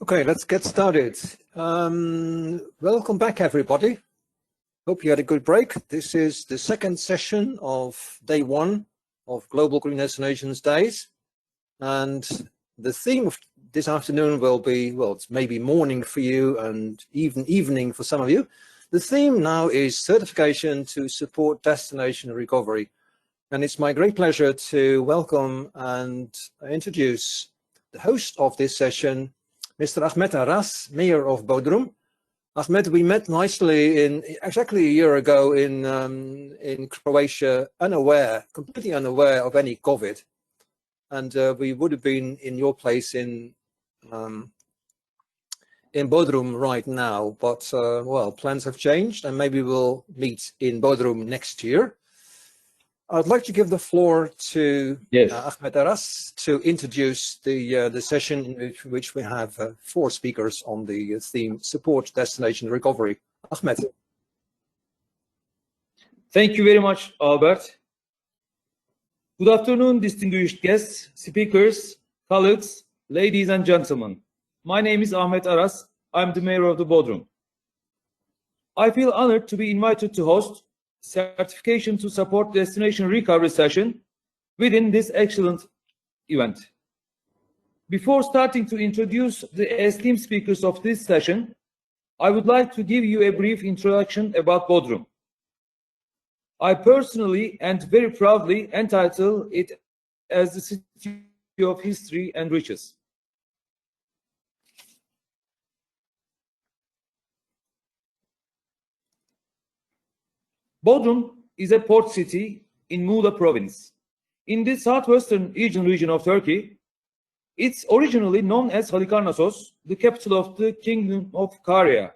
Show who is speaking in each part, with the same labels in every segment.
Speaker 1: Okay, let's get started. Welcome back, everybody. Hope you had a good break. This is the second session of day one of Global Green Destinations Days. And the theme of this afternoon will be, well, it's maybe morning for you and even evening for some of you. The theme now is certification to support destination recovery. And it's my great pleasure to welcome and introduce the host of this session, Mr. Ahmet Aras, Mayor of Bodrum. Ahmet, we met nicely exactly a year ago in Croatia, completely unaware of any COVID. And we would have been in your place in Bodrum right now, but well, plans have changed and maybe we'll meet in Bodrum next year. I'd like to give the floor to Ahmet Aras to introduce the session in which we have 4 speakers on the theme Support Destination Recovery. Ahmet.
Speaker 2: Thank you very much, Albert. Good afternoon, distinguished guests, speakers, colleagues, ladies and gentlemen. My name is Ahmet Aras. I'm the mayor of the Bodrum. I feel honored to be invited to host certification to support destination recovery session within this excellent event. Before starting to introduce the esteemed speakers of this session, I would like to give you a brief introduction about Bodrum. I personally and very proudly entitle it as the city of history and riches. Bodrum is a port city in Muğla province. In the southwestern region of Turkey, it's originally known as Halikarnassos, the capital of the Kingdom of Caria.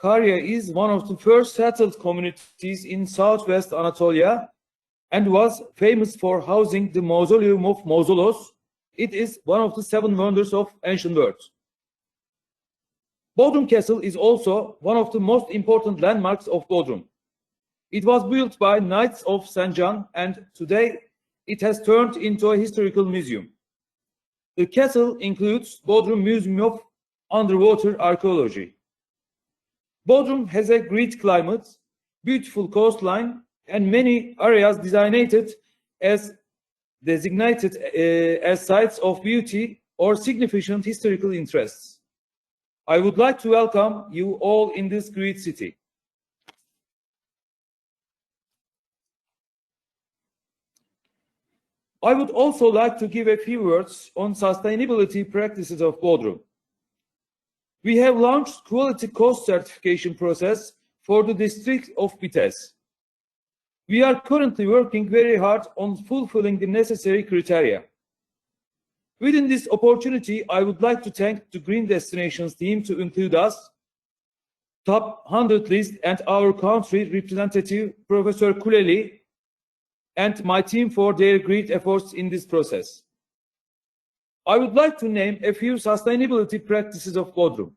Speaker 2: Caria is one of the first settled communities in southwest Anatolia and was famous for housing the mausoleum of Mausoleos. It is one of the 7 wonders of ancient world. Bodrum Castle is also one of the most important landmarks of Bodrum. It was built by Knights of St. John, and today it has turned into a historical museum. The castle includes Bodrum Museum of Underwater Archaeology. Bodrum has a great climate, beautiful coastline, and many areas designated as sites of beauty or significant historical interests. I would like to welcome you all in this great city. I would also like to give a few words on sustainability practices of Bodrum. We have launched quality cost certification process for the district of Bitez. We are currently working very hard on fulfilling the necessary criteria. Within this opportunity, I would like to thank the Green Destinations team to include us, top 100 list, and our country representative, Professor Kuleli, and my team for their great efforts in this process. I would like to name a few sustainability practices of Bodrum.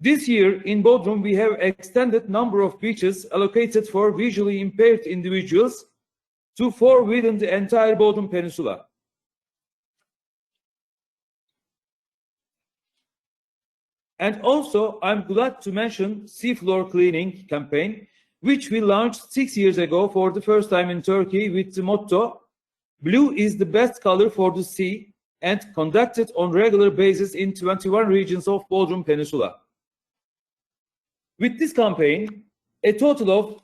Speaker 2: This year in Bodrum, we have extended number of beaches allocated for visually impaired individuals to 4 within the entire Bodrum Peninsula. And also, I'm glad to mention seafloor cleaning campaign, which we launched 6 years ago for the first time in Turkey with the motto, "Blue is the best color for the sea," and conducted on regular basis in 21 regions of Bodrum Peninsula. With this campaign, a total of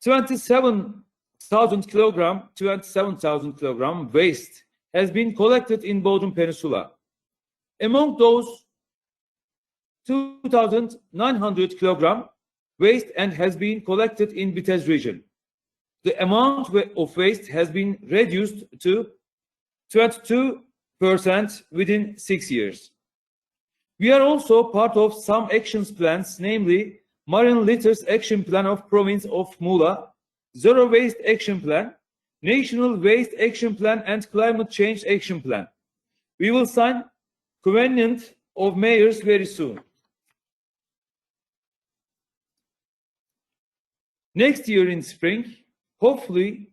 Speaker 2: 27,000 kilogram waste has been collected in Bodrum Peninsula. Among those, 2,900 kilogram waste and has been collected in Bitez region. The amount of waste has been reduced to 22% within 6 years. We are also part of some action plans, namely Marine Litters Action Plan of Province of Muğla, Zero Waste Action Plan, National Waste Action Plan, and Climate Change Action Plan. We will sign Covenant of Mayors very soon. Next year in spring, hopefully,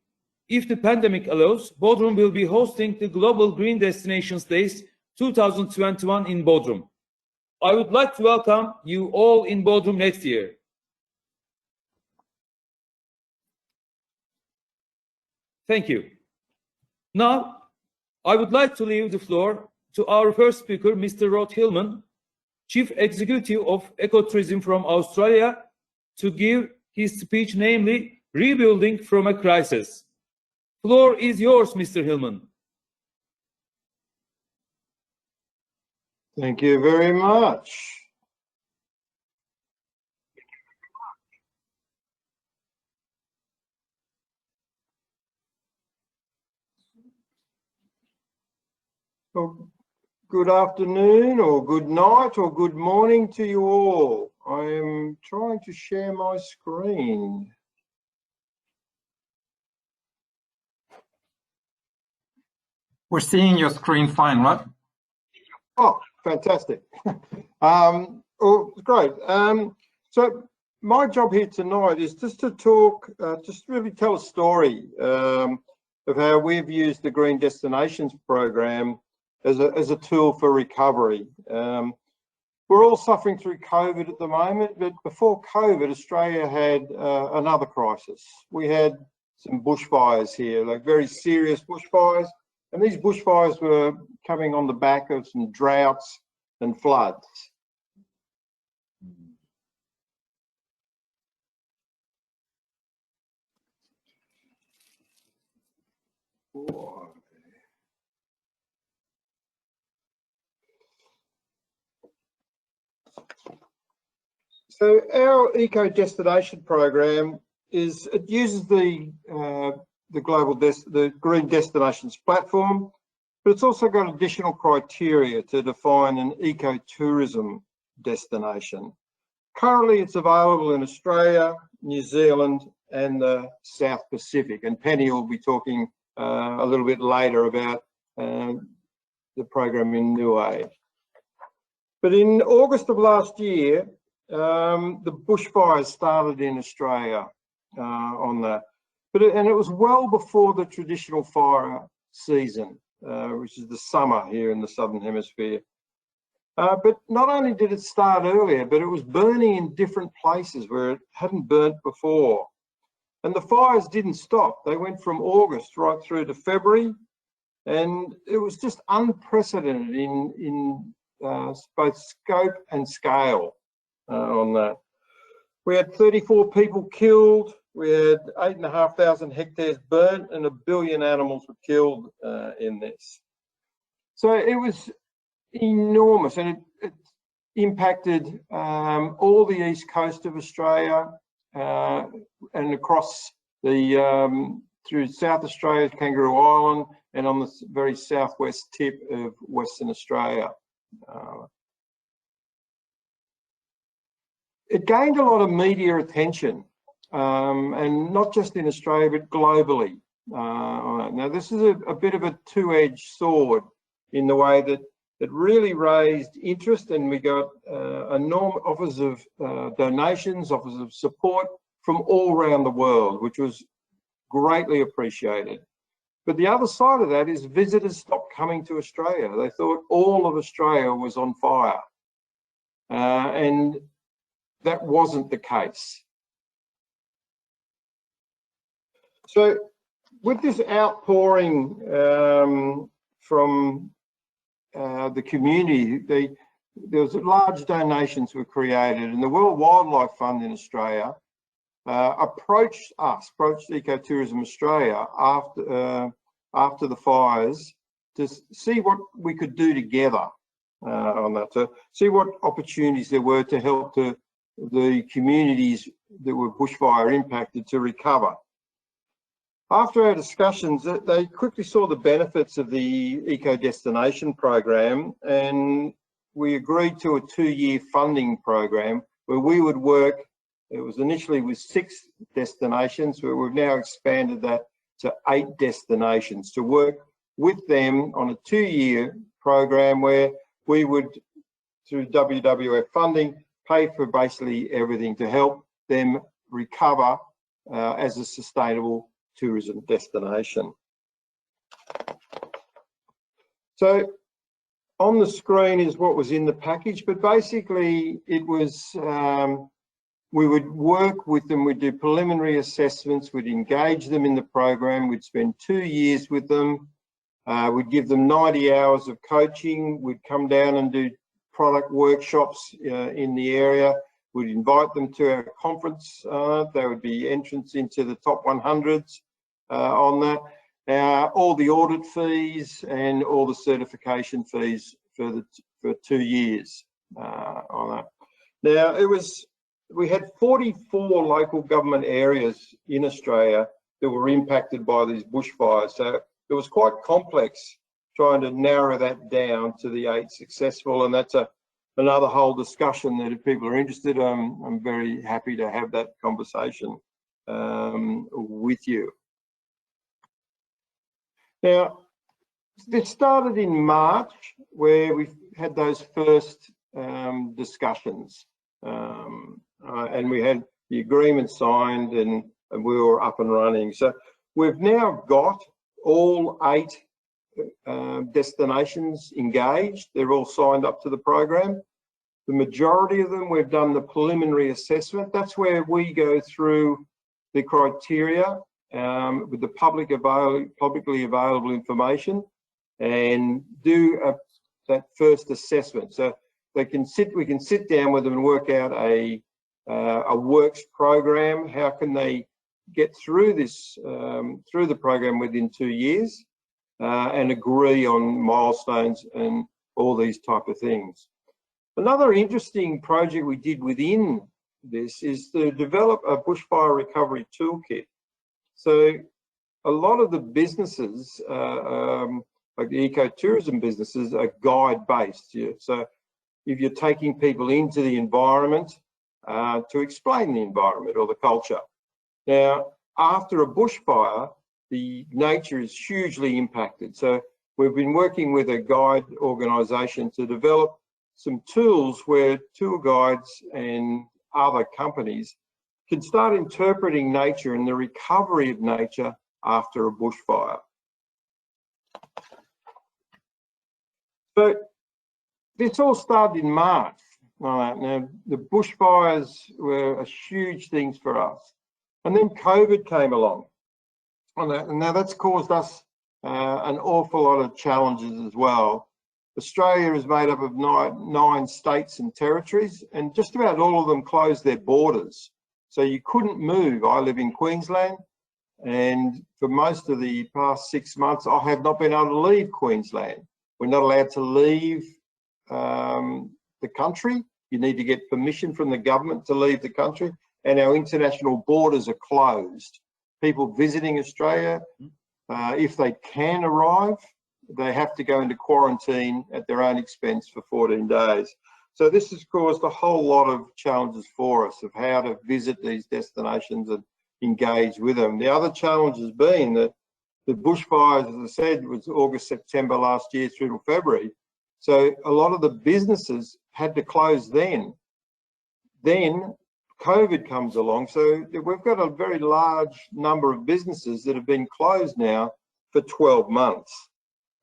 Speaker 2: if the pandemic allows, Bodrum will be hosting the Global Green Destinations Days 2021 in Bodrum. I would like to welcome you all in Bodrum next year. Thank you. Now, I would like to leave the floor to our first speaker, Mr. Hilman, Chief Executive of Ecotourism from Australia, to give his speech, namely, Rebuilding from a Crisis. Floor is yours, Mr. Hilman.
Speaker 3: Thank you very much. Well, good afternoon or good night or good morning to you all. I am trying to share my screen.
Speaker 4: We're seeing your screen fine, right?
Speaker 3: Oh, fantastic. Oh, great. So my job here tonight is just to talk, just really tell a story of how we've used the Green Destinations Program as a tool for recovery. We're all suffering through COVID at the moment, but before COVID, Australia had another crisis. We had some bushfires here, like very serious bushfires. And these bushfires were coming on the back of some droughts and floods. So our Eco Destination Program uses the Green Destinations platform, but it's also got additional criteria to define an ecotourism destination. Currently, it's available in Australia, New Zealand, and the South Pacific. And Penny will be talking a little bit later about the program in Niue. But in August of last year, the bushfires started in Australia on that. And it was well before the traditional fire season, which is the summer here in the Southern Hemisphere. But not only did it start earlier, but it was burning in different places where it hadn't burnt before. And the fires didn't stop. They went from August right through to February. And it was just unprecedented in both scope and scale on that. We had 34 people killed. We had 8,500 hectares burnt and 1 billion animals were killed in this. So it was enormous, and it impacted all the east coast of Australia and across the through South Australia, Kangaroo Island, and on the very southwest tip of Western Australia. It gained a lot of media attention, and not just in Australia, but globally. Now, this is a bit of a two-edged sword in the way that it really raised interest, and we got enormous offers of donations, offers of support from all around the world, which was greatly appreciated. But the other side of that is visitors stopped coming to Australia. They thought all of Australia was on fire. And that wasn't the case. So with this outpouring from the community, there was large donations were created, and the World Wildlife Fund in Australia approached Ecotourism Australia after the fires to see what we could do together on that, to see what opportunities there were to help the communities that were bushfire impacted to recover. After our discussions, they quickly saw the benefits of the Eco Destination Program, and we agreed to a 2-year funding program where we would work. It was initially with 6 destinations, but we've now expanded that to 8 destinations to work with them on a 2-year program where we would, through WWF funding, pay for basically everything to help them recover as a sustainable tourism destination. So On the screen is what was in the package, but basically it was, we would work with them, we'd do preliminary assessments, we'd engage them in the program, we'd spend 2 years with them, we'd give them 90 hours of coaching, we'd come down and do product workshops in the area, we'd invite them to our conference, there would be entrance into the top 100s on that. All the audit fees and all the certification fees for 2 years on that. Now we had 44 local government areas in Australia that were impacted by these bushfires, so it was quite complex trying to narrow that down to the 8 successful, and that's another whole discussion that if people are interested, I'm very happy to have that conversation with you. Now, this started in March, where we had those first discussions, and we had the agreement signed, and we were up and running. So we've now got all 8 destinations engaged. They're all signed up to the program. The majority of them, we've done the preliminary assessment. That's where we go through the criteria with the publicly available information and do that first assessment. So we can sit down with them and work out a works program. How can they get through this through the program within 2 years and agree on milestones and all these type of things. Another interesting project we did within this is to develop a bushfire recovery toolkit. So a lot of the businesses, like the ecotourism businesses, are guide-based. Yeah? So if you're taking people into the environment to explain the environment or the culture. Now, after a bushfire, the nature is hugely impacted. So we've been working with a guide organisation to develop some tools where tour guides and other companies can start interpreting nature and the recovery of nature after a bushfire. So this all started in March. Now, the bushfires were a huge thing for us. And then COVID came along. And now that's caused us an awful lot of challenges as well. Australia is made up of 9 states and territories, and just about all of them closed their borders. So you couldn't move. I live in Queensland, and for most of the past 6 months, I have not been able to leave Queensland. We're not allowed to leave the country. You need to get permission from the government to leave the country, and our international borders are closed. People visiting Australia, if they can arrive, they have to go into quarantine at their own expense for 14 days. So this has caused a whole lot of challenges for us of how to visit these destinations and engage with them. The other challenge has been that the bushfires, as I said, was August, September last year through to February. So a lot of the businesses had to close then. Then COVID comes along. So we've got a very large number of businesses that have been closed now for 12 months.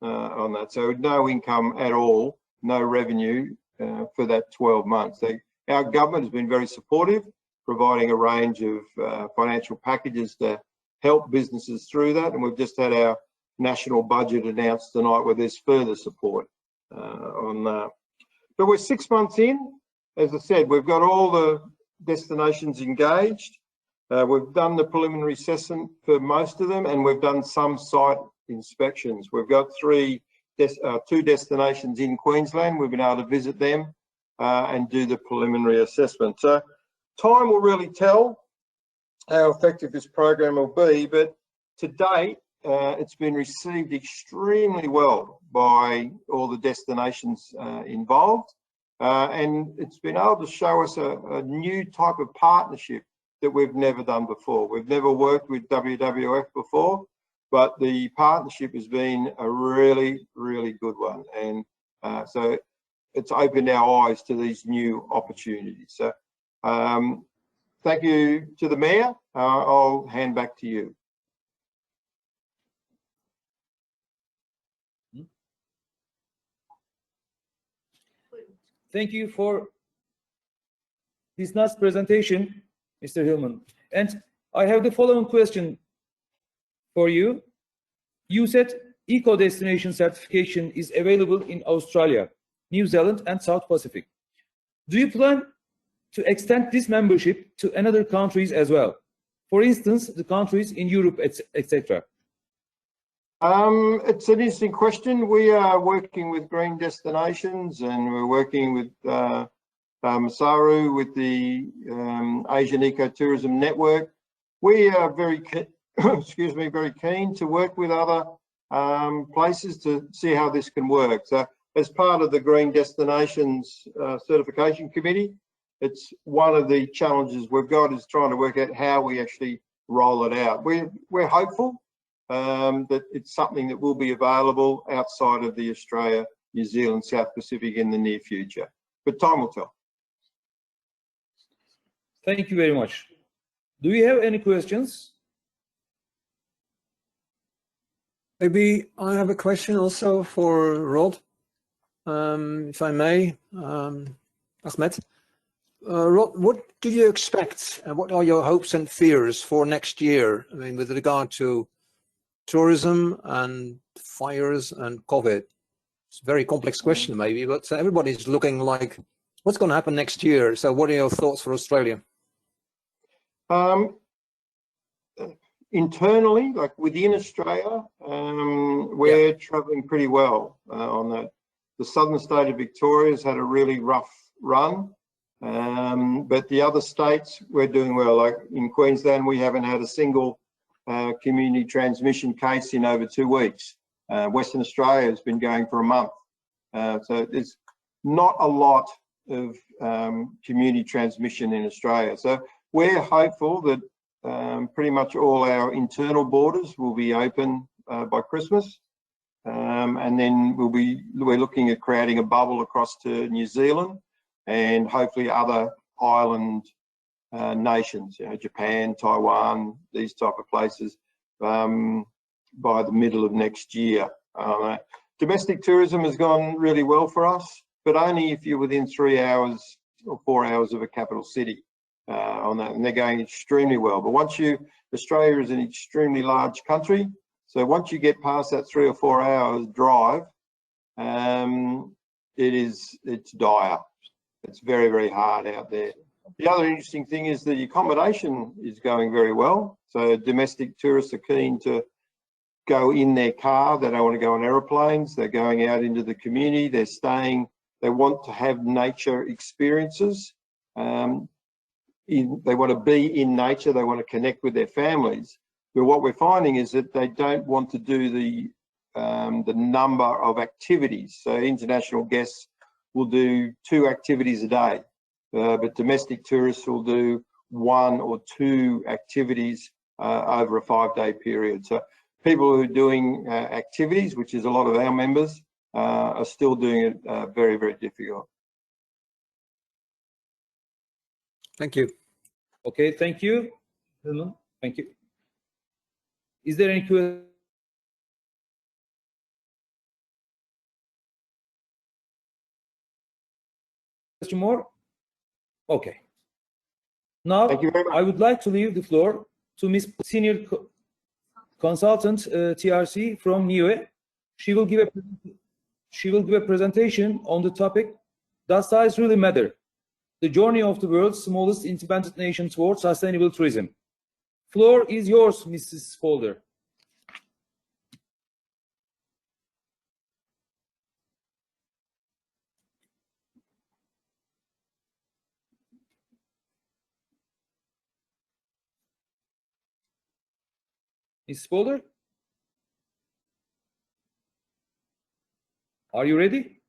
Speaker 3: On that, so no income at all, no revenue for that 12 months. Our government has been very supportive, providing a range of financial packages to help businesses through that, and we've just had our national budget announced tonight where there's further support on that. But we're 6 months in. As I said, we've got all the destinations engaged. We've done the preliminary assessment for most of them, and we've done some site inspections. We've got 2 destinations in Queensland. We've been able to visit them and do the preliminary assessment. So time will really tell how effective this program will be, but to date, it's been received extremely well by all the destinations involved, and it's been able to show us a new type of partnership that we've never done before. We've never worked with WWF before, but the partnership has been a really, really good one. And so it's opened our eyes to these new opportunities. So thank you to the Mayor. I'll hand back to you.
Speaker 2: thank you for this nice presentation, Mr. Hilman. And I have the following question for you. You said eco-destination certification is available in Australia, New Zealand, and South Pacific. Do you plan to extend this membership to another countries as well? For instance, the countries in Europe, etc.
Speaker 3: It's an interesting question. We are working with Green Destinations, and we're working with Masaru with the Asian Ecotourism Network. We are very very keen to work with other places to see how this can work. So as part of the Green Destinations Certification Committee, it's one of the challenges we've got is trying to work out how we actually roll it out. We're hopeful that it's something that will be available outside of the Australia, New Zealand, South Pacific in the near future, but time will tell.
Speaker 2: Thank you very much. Do you have any questions?
Speaker 1: Maybe I have a question also for Rod, if I may, Ahmet. Rod, what do you expect and what are your hopes and fears for next year? I mean, with regard to tourism and fires and COVID. It's a very complex question maybe, but everybody's looking like what's going to happen next year. So what are your thoughts for Australia?
Speaker 3: Internally, like within Australia, we're travelling pretty well on that. The southern state of Victoria has had a really rough run, but the other states we're doing well. Like in Queensland, we haven't had a single community transmission case in over 2 weeks. Western Australia has been going for a month. So there's not a lot of community transmission in Australia. So we're hopeful that pretty much all our internal borders will be open by Christmas. And then we're looking at creating a bubble across to New Zealand and hopefully other island nations, you know, Japan, Taiwan, these type of places by the middle of next year. Domestic tourism has gone really well for us, but only if you're within 3 hours or 4 hours of a capital city on that, and they're going extremely well. But Australia is an extremely large country, so once you get past that 3 or 4 hours drive, it's dire. It's very, very hard out there. The other interesting thing is the accommodation is going very well. So domestic tourists are keen to go in their car. They don't want to go on aeroplanes. They're going out into the community. They're staying. They want to have nature experiences. They want to be in nature. They want to connect with their families. But what we're finding is that they don't want to do the number of activities. So international guests will do 2 activities a day. But domestic tourists will do 1 or 2 activities over a 5-day period. So people who are doing activities, which is a lot of our members, are still doing it very, very difficult.
Speaker 1: Thank you.
Speaker 2: Okay, thank you. Thank you. Is there any question more? Okay. Now, I would like to leave the floor to Ms. Senior Consultant TRC from Niue. She will give a presentation on the topic, does size really matter? The journey of the world's smallest independent nation towards sustainable tourism. Floor is yours, Mrs. Spoelder. Ms. Spoelder? Are you ready?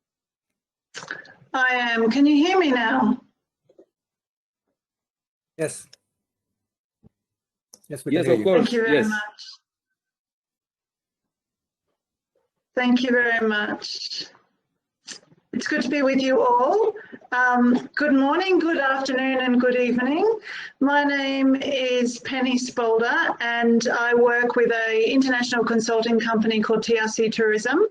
Speaker 5: I am. Can you hear me now?
Speaker 1: Yes. Yes, we can hear
Speaker 2: of
Speaker 1: you.
Speaker 2: course.
Speaker 5: Thank you very much. Thank you very much. It's good to be with you all. Good morning, good afternoon, and good evening. My name is Penny Spoelder, and I work with an international consulting company called TRC Tourism.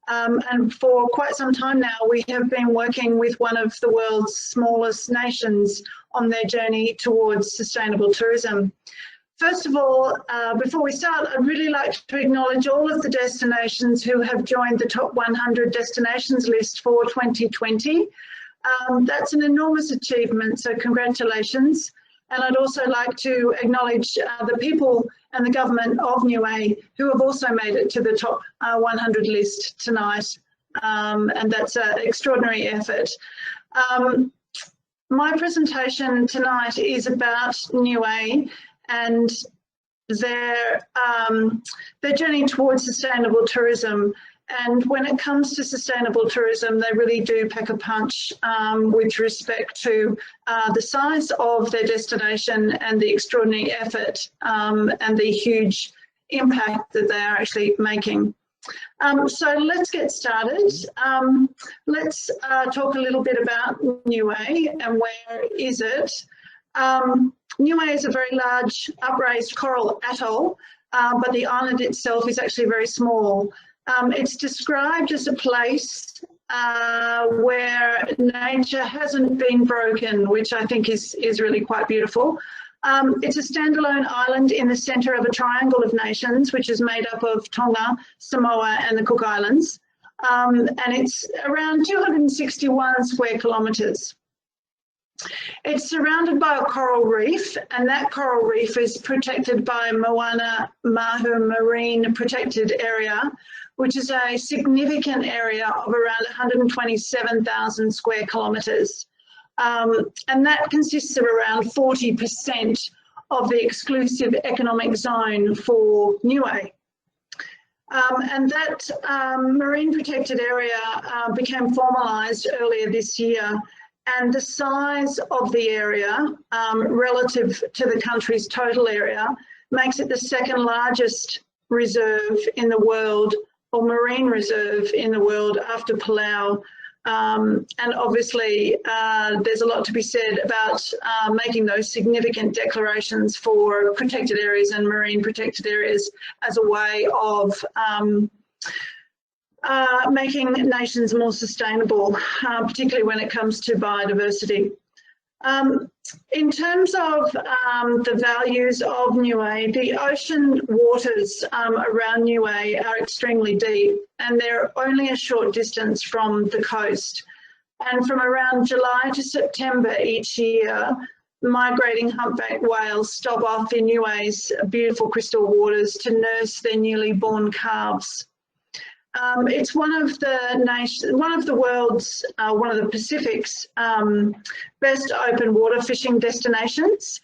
Speaker 5: And for quite some time now, we have been working with one of the world's smallest nations on their journey towards sustainable tourism. First of all, before we start, I'd really like to acknowledge all of the destinations who have joined the top 100 destinations list for 2020. That's an enormous achievement, so congratulations. And I'd also like to acknowledge the people and the government of Niue who have also made it to the top 100 list tonight. And that's an extraordinary effort. My presentation tonight is about Niue and their journey towards sustainable tourism. And when it comes to sustainable tourism, they really do pack a punch with respect to the size of their destination and the extraordinary effort and the huge impact that they are actually making. So let's get started. Let's talk a little bit about Niue and where is it. Niue is a very large upraised coral atoll, but the island itself is actually very small. It's described as a place where nature hasn't been broken, which I think is really quite beautiful. It's a standalone island in the centre of a triangle of nations, which is made up of Tonga, Samoa and the Cook Islands. And it's around 261 square kilometres. It's surrounded by a coral reef, and that coral reef is protected by Moana Mahu Marine Protected Area, which is a significant area of around 127,000 square kilometres. And that consists of around 40% of the exclusive economic zone for Niue. And that marine protected area became formalised earlier this year, and the size of the area relative to the country's total area makes it the second largest reserve in the world, or marine reserve in the world, after Palau. And obviously there's a lot to be said about making those significant declarations for protected areas and marine protected areas as a way of making nations more sustainable, particularly when it comes to biodiversity. In terms of the values of Niue, the ocean waters around Niue are extremely deep, and they're only a short distance from the coast. And from around July to September each year, migrating humpback whales stop off in Niue's beautiful crystal waters to nurse their newly born calves. It's one of the world's, one of the Pacific's best open water fishing destinations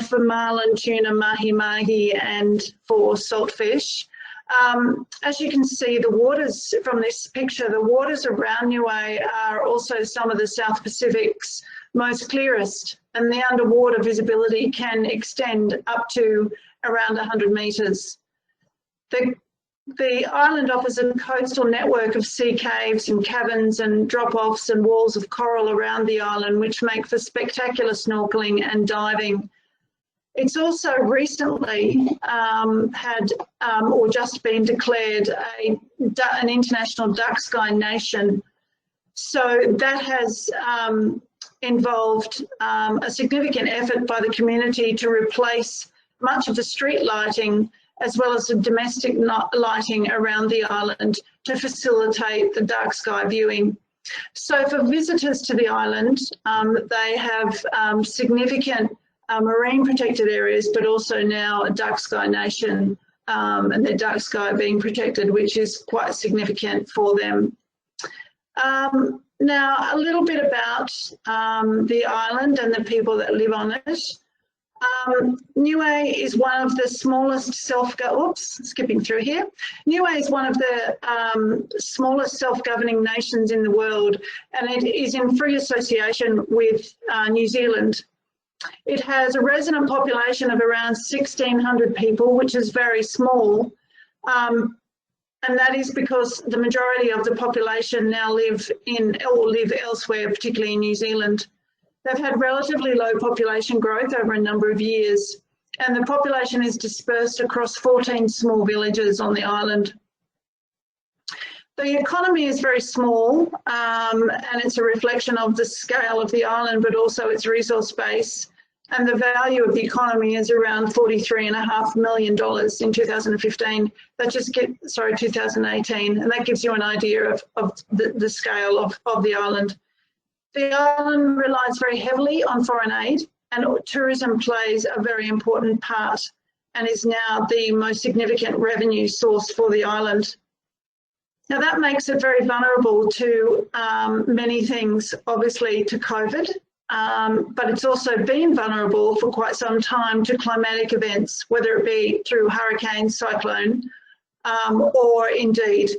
Speaker 5: for marlin, tuna, mahi-mahi and for saltfish. As you can see, the waters from this picture, the waters around Niue are also some of the South Pacific's most clearest, and the underwater visibility can extend up to around 100 metres. The island offers a coastal network of sea caves and caverns and drop-offs and walls of coral around the island, which make for spectacular snorkelling and diving. It's also recently had or just been declared an international duck sky nation. So that has involved a significant effort by the community to replace much of the street lighting as well as the domestic lighting around the island to facilitate the dark sky viewing. So for visitors to the island, they have significant marine protected areas, but also now a dark sky nation and their dark sky being protected, which is quite significant for them. Now, a little bit about the island and the people that live on it. Niue is one of the smallest skipping through here. Niue is one of the smallest self-governing nations in the world, and it is in free association with New Zealand. It has a resident population of around 1,600 people, which is very small. And that is because the majority of the population now live elsewhere, particularly in New Zealand. They've had relatively low population growth over a number of years, and the population is dispersed across 14 small villages on the island. The economy is very small, and it's a reflection of the scale of the island, but also its resource base. And the value of the economy is around $43.5 million in 2015. That just 2018, and that gives you an idea of the scale of the island. The island relies very heavily on foreign aid, and tourism plays a very important part and is now the most significant revenue source for the island. Now that makes it very vulnerable to many things, obviously to COVID, but it's also been vulnerable for quite some time to climatic events, whether it be through hurricane, cyclone, or indeed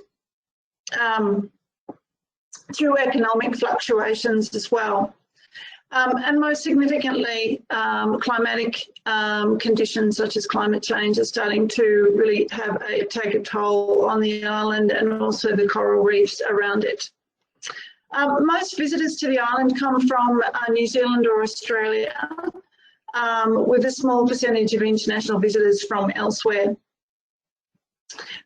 Speaker 5: through economic fluctuations as well. And most significantly, climatic conditions such as climate change are starting to really take a toll on the island and also the coral reefs around it. Most visitors to the island come from New Zealand or Australia, with a small percentage of international visitors from elsewhere.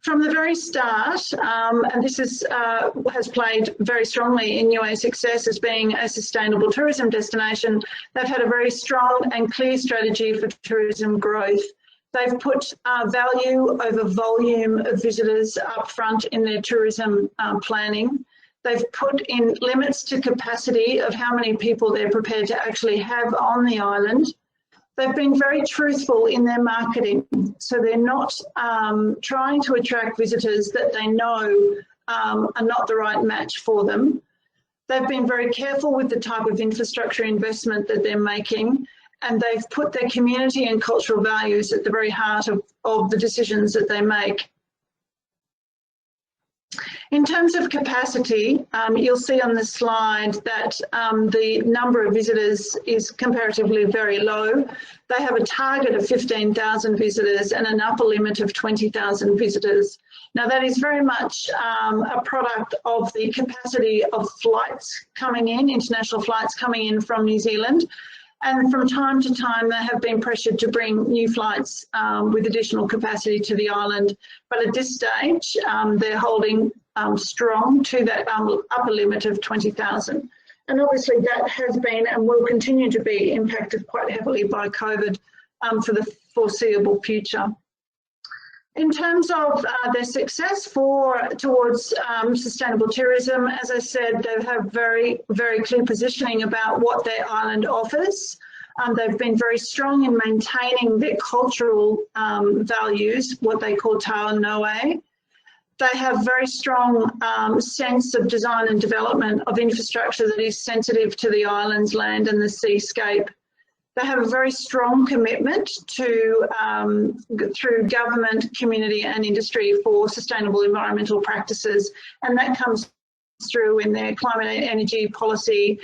Speaker 5: From the very start, and this has played very strongly in Niue's success as being a sustainable tourism destination, they've had a very strong and clear strategy for tourism growth. They've put value over volume of visitors up front in their tourism planning. They've put in limits to capacity of how many people they're prepared to actually have on the island. They've been very truthful in their marketing, so they're not trying to attract visitors that they know are not the right match for them. They've been very careful with the type of infrastructure investment that they're making, and they've put their community and cultural values at the very heart of the decisions that they make. In terms of capacity, you'll see on the slide that the number of visitors is comparatively very low. They have a target of 15,000 visitors and an upper limit of 20,000 visitors. Now that is very much a product of the capacity of flights coming in, international flights coming in from New Zealand. And from time to time, they have been pressured to bring new flights with additional capacity to the island. But at this stage, they're holding strong to that upper limit of 20,000. And obviously that has been and will continue to be impacted quite heavily by COVID for the foreseeable future. In terms of their success towards sustainable tourism, as I said, they have very, very clear positioning about what their island offers. They've been very strong in maintaining their cultural values, what they call Tao Niue. They have very strong sense of design and development of infrastructure that is sensitive to the island's land and the seascape. They have a very strong commitment to, through government, community and industry for sustainable environmental practices, and that comes through in their climate and energy policy,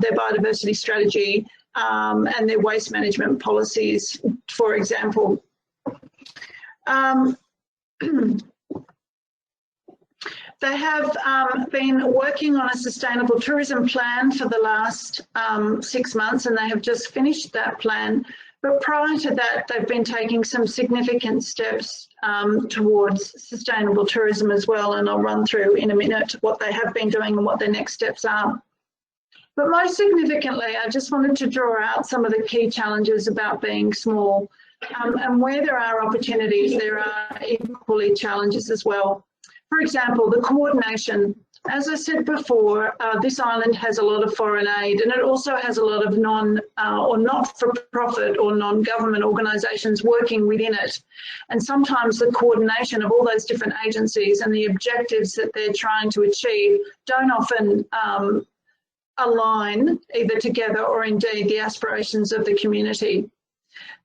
Speaker 5: their biodiversity strategy, and their waste management policies, for example. They have been working on a sustainable tourism plan for the last 6 months, and they have just finished that plan. But prior to that, they've been taking some significant steps towards sustainable tourism as well, and I'll run through in a minute what they have been doing and what their next steps are. But most significantly, I just wanted to draw out some of the key challenges about being small, and where there are opportunities, there are equally challenges as well. For example, the coordination. As I said before, this island has a lot of foreign aid, and it also has a lot of not-for-profit or non-government organisations working within it. And sometimes the coordination of all those different agencies and the objectives that they're trying to achieve don't often align either together or indeed the aspirations of the community.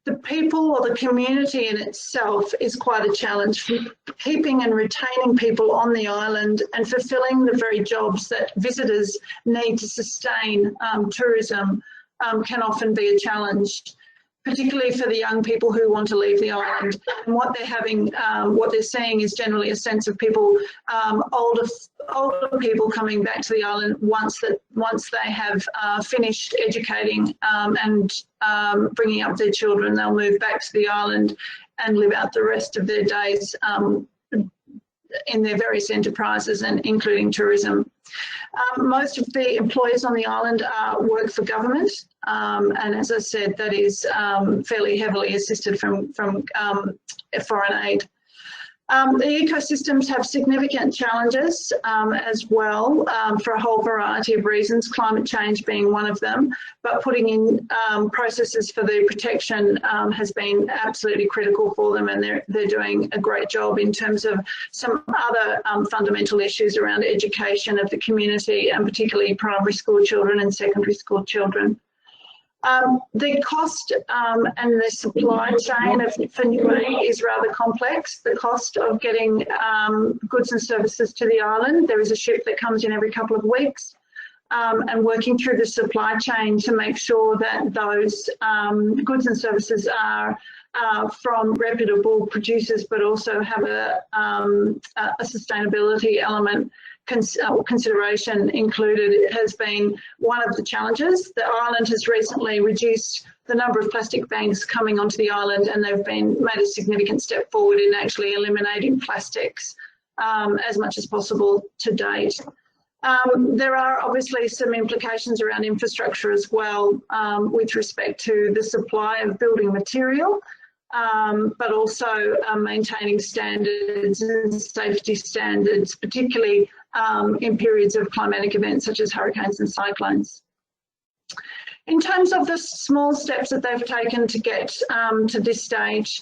Speaker 5: The people or the community in itself is quite a challenge. Keeping and retaining people on the island and fulfilling the very jobs that visitors need to sustain tourism can often be a challenge, particularly for the young people who want to leave the island. And what they're having, what they're seeing is generally a sense of people, older people coming back to the island once they have finished educating and bringing up their children. They'll move back to the island and live out the rest of their days in their various enterprises, and including tourism. Most of the employees on the island work for government, and as I said, that is fairly heavily assisted from foreign aid. The ecosystems have significant challenges as well for a whole variety of reasons, climate change being one of them, but putting in processes for the protection has been absolutely critical for them, and they're doing a great job in terms of some other fundamental issues around education of the community, and particularly primary school children and secondary school children. The cost and the supply chain for Niue is rather complex. The cost of getting goods and services to the island, there is a ship that comes in every couple of weeks, and working through the supply chain to make sure that those goods and services are from reputable producers, but also have a sustainability element consideration included, has been one of the challenges. The island has recently reduced the number of plastic bags coming onto the island, and they've made a significant step forward in actually eliminating plastics as much as possible to date. There are obviously some implications around infrastructure as well, with respect to the supply of building material, but also maintaining standards and safety standards, particularly in periods of climatic events such as hurricanes and cyclones. In terms of the small steps that they've taken to get to this stage,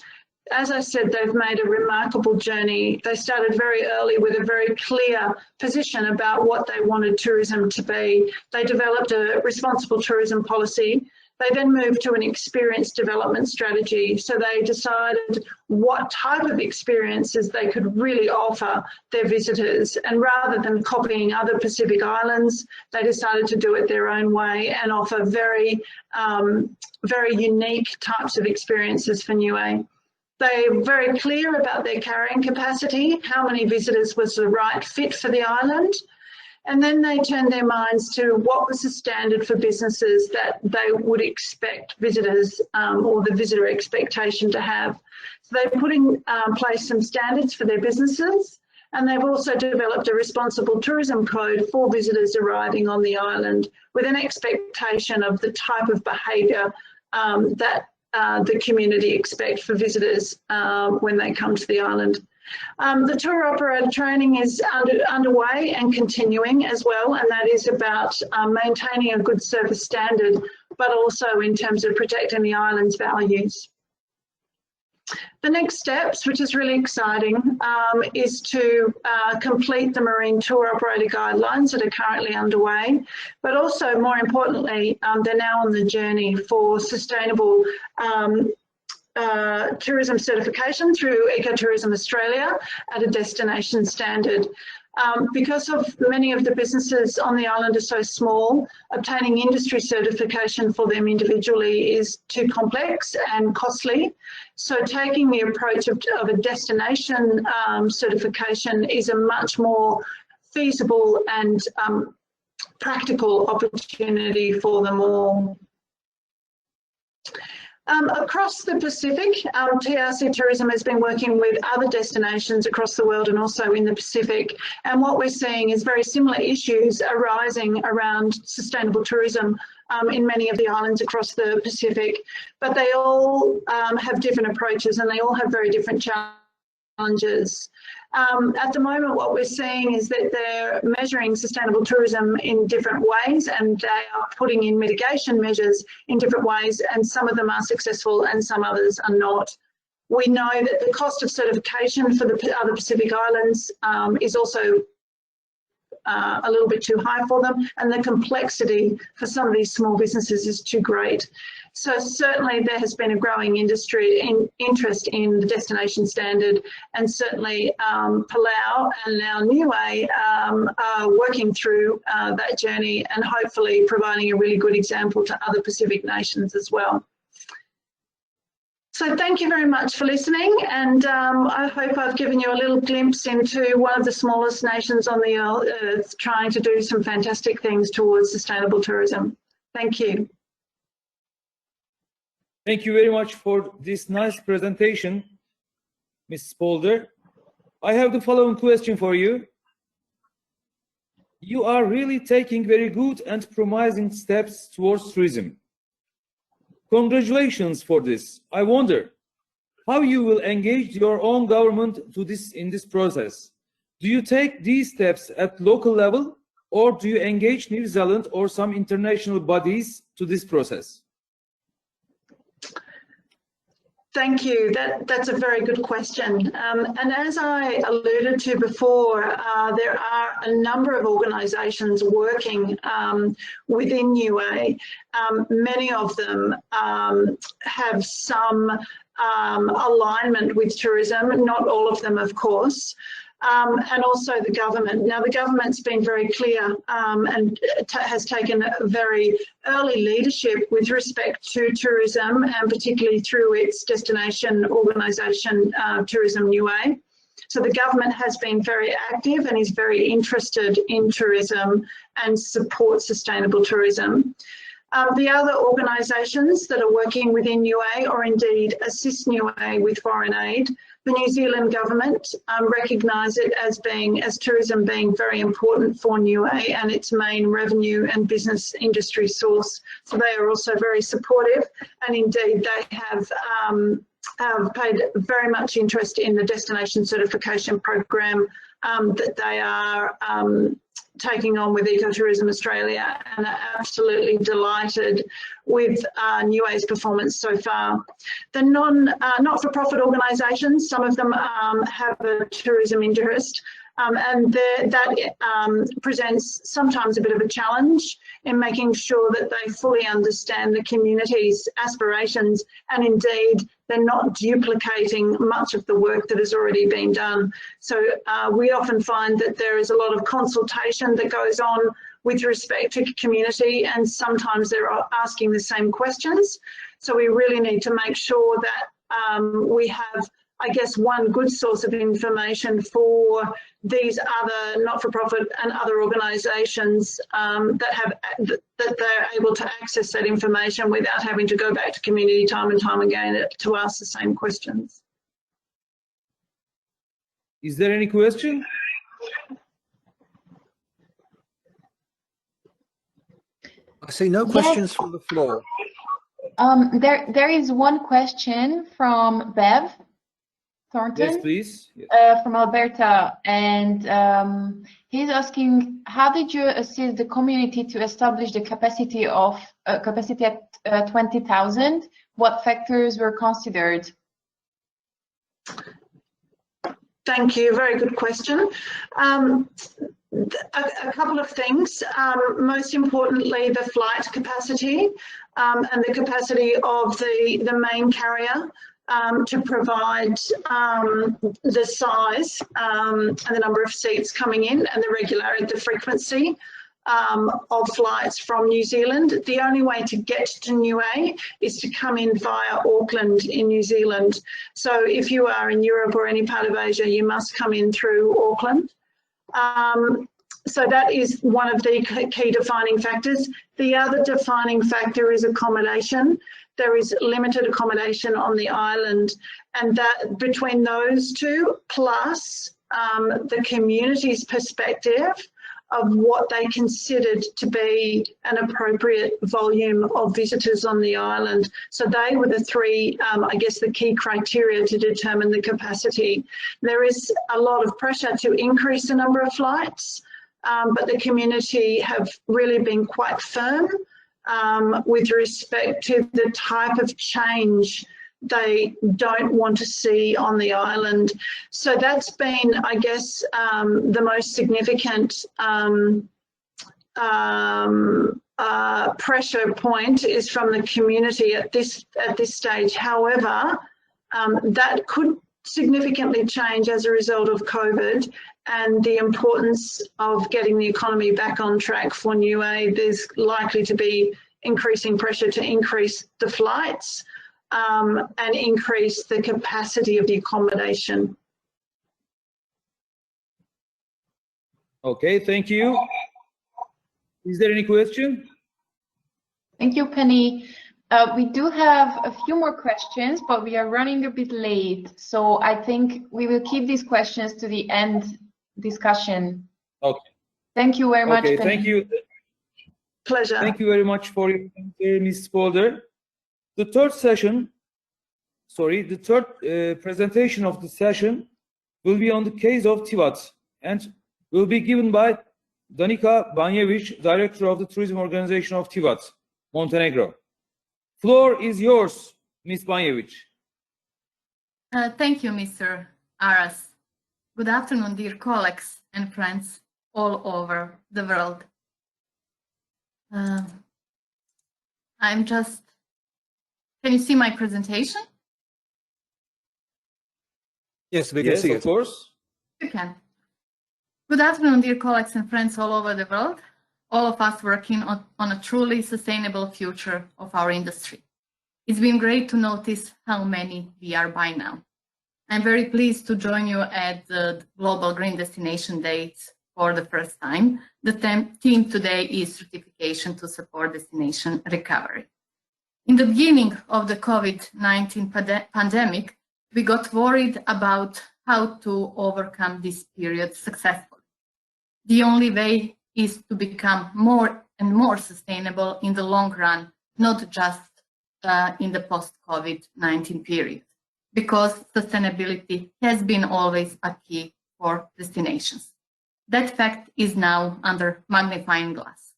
Speaker 5: as I said, they've made a remarkable journey. They started very early with a very clear position about what they wanted tourism to be. They developed a responsible tourism policy. They then moved to an experience development strategy. So they decided what type of experiences they could really offer their visitors. And rather than copying other Pacific islands, they decided to do it their own way and offer very, very unique types of experiences for Niue. They're very clear about their carrying capacity, how many visitors was the right fit for the island. And then they turned their minds to what was the standard for businesses that they would expect visitors or the visitor expectation to have. So they put in place some standards for their businesses, and they've also developed a responsible tourism code for visitors arriving on the island with an expectation of the type of behaviour that the community expect for visitors when they come to the island. The tour operator training is underway and continuing as well, and that is about maintaining a good service standard, but also in terms of protecting the island's values. The next steps, which is really exciting, is to complete the marine tour operator guidelines that are currently underway, but also more importantly, they're now on the journey for sustainable tourism certification through Ecotourism Australia at a destination standard. Because of many of the businesses on the island are so small, obtaining industry certification for them individually is too complex and costly. So taking the approach of a destination certification is a much more feasible and practical opportunity for them all. Across the Pacific, TRC Tourism has been working with other destinations across the world and also in the Pacific. And what we're seeing is very similar issues arising around sustainable tourism in many of the islands across the Pacific. But they all have different approaches and they all have very different challenges. At the moment, what we're seeing is that they're measuring sustainable tourism in different ways, and they are putting in mitigation measures in different ways, and some of them are successful and some others are not. We know that the cost of certification for the other Pacific islands is also a little bit too high for them, and the complexity for some of these small businesses is too great. So certainly there has been a growing interest in the destination standard, and certainly Palau and now Niue are working through that journey and hopefully providing a really good example to other Pacific nations as well. So thank you very much for listening, and I hope I've given you a little glimpse into one of the smallest nations on the earth trying to do some fantastic things towards sustainable tourism. Thank you.
Speaker 2: Thank you very much for this nice presentation, Ms. Spoelder. I have the following question for you. You are really taking very good and promising steps towards tourism. Congratulations for this. I wonder how you will engage your own government in this process. Do you take these steps at local level, or do you engage New Zealand or some international bodies to this process?
Speaker 5: Thank you. That's a very good question. And as I alluded to before, there are a number of organisations working within Niue. Many of them have some alignment with tourism, not all of them, of course. And also the government. Now, the government's been very clear and has taken a very early leadership with respect to tourism, and particularly through its destination organisation, Tourism Niue. So the government has been very active and is very interested in tourism and supports sustainable tourism. The other organisations that are working within Niue, or indeed assist Niue with foreign aid, the New Zealand government recognise it as tourism being very important for Niue and its main revenue and business industry source. So they are also very supportive, and indeed they have paid very much interest in the destination certification program that they are taking on with Ecotourism Australia, and are absolutely delighted with Niue's performance so far. The not-for-profit organisations, some of them have a tourism interest, and that presents sometimes a bit of a challenge in making sure that they fully understand the community's aspirations, and indeed they're not duplicating much of the work that has already been done. So we often find that there is a lot of consultation that goes on with respect to community, and sometimes they're asking the same questions. So we really need to make sure that we have, I guess, one good source of information for these other not-for-profit and other organisations that they're able to access that information without having to go back to community time and time again to ask the same questions.
Speaker 2: Is there any question?
Speaker 1: I see no questions from the floor.
Speaker 6: There is one question from Bev Thornton.
Speaker 2: Yes, please.
Speaker 6: From Alberta, and he's asking, how did you assist the community to establish the capacity at 20,000? What factors were considered?
Speaker 5: Thank you. Very good question. A couple of things. Most importantly, the flight capacity and the capacity of the main carrier to provide the size and the number of seats coming in, and the regularity, the frequency of flights from New Zealand. The only way to get to Niue is to come in via Auckland in New Zealand. So if you are in Europe or any part of Asia, you must come in through Auckland. So that is one of the key defining factors. The other defining factor is accommodation. There is limited accommodation on the island, and that between those two, plus the community's perspective of what they considered to be an appropriate volume of visitors on the island. So they were the three, I guess, the key criteria to determine the capacity. There is a lot of pressure to increase the number of flights, but the community have really been quite firm with respect to the type of change they don't want to see on the island. So that's been, I guess, the most significant pressure point is from the community at this stage. However, that could significantly change as a result of COVID and the importance of getting the economy back on track for Niue. There's likely to be increasing pressure to increase the flights and increase the capacity of the accommodation.
Speaker 2: Okay, thank you. Is there any question?
Speaker 6: Thank you, Penny. We do have a few more questions, but we are running a bit late. So I think we will keep these questions to the end discussion.
Speaker 2: Okay.
Speaker 6: Thank you very much.
Speaker 2: Okay,
Speaker 6: Penny.
Speaker 2: thank you.
Speaker 5: Pleasure.
Speaker 2: Thank you very much for your answer, Ms. Spoelder. The third presentation of the session will be on the case of Tivat and will be given by Danica Banjevic, Director of the Tourism Organization of Tivat, Montenegro. Floor is yours, Ms. Banjevic.
Speaker 7: Thank you, Mr. Aras. Good afternoon, dear colleagues and friends all over the world. Can you see my presentation?
Speaker 1: Yes, we can see it.
Speaker 2: Yes, of course.
Speaker 7: You can. Good afternoon, dear colleagues and friends all over the world, all of us working on a truly sustainable future of our industry. It's been great to notice how many we are by now. I'm very pleased to join you at the Global Green Destination Days for the first time. The theme today is certification to support destination recovery. In the beginning of the COVID-19 pandemic, we got worried about how to overcome this period successfully. The only way is to become more and more sustainable in the long run, not just in the post-COVID-19 period, because sustainability has been always a key for destinations. That fact is now under magnifying glass.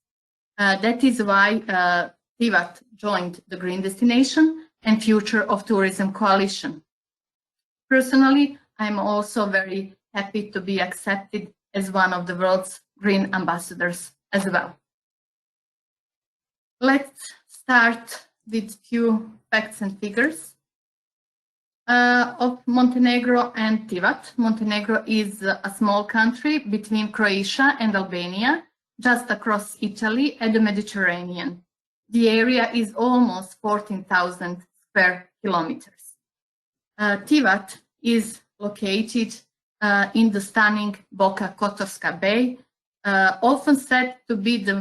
Speaker 7: That is why Tivat joined the Green Destination and Future of Tourism Coalition. Personally, I'm also very happy to be accepted as one of the world's green ambassadors as well. Let's start with few facts and figures of Montenegro and Tivat. Montenegro is a small country between Croatia and Albania, just across Italy and the Mediterranean. The area is almost 14,000 square kilometers. Tivat is located in the stunning Boka Kotorska Bay, often said to be the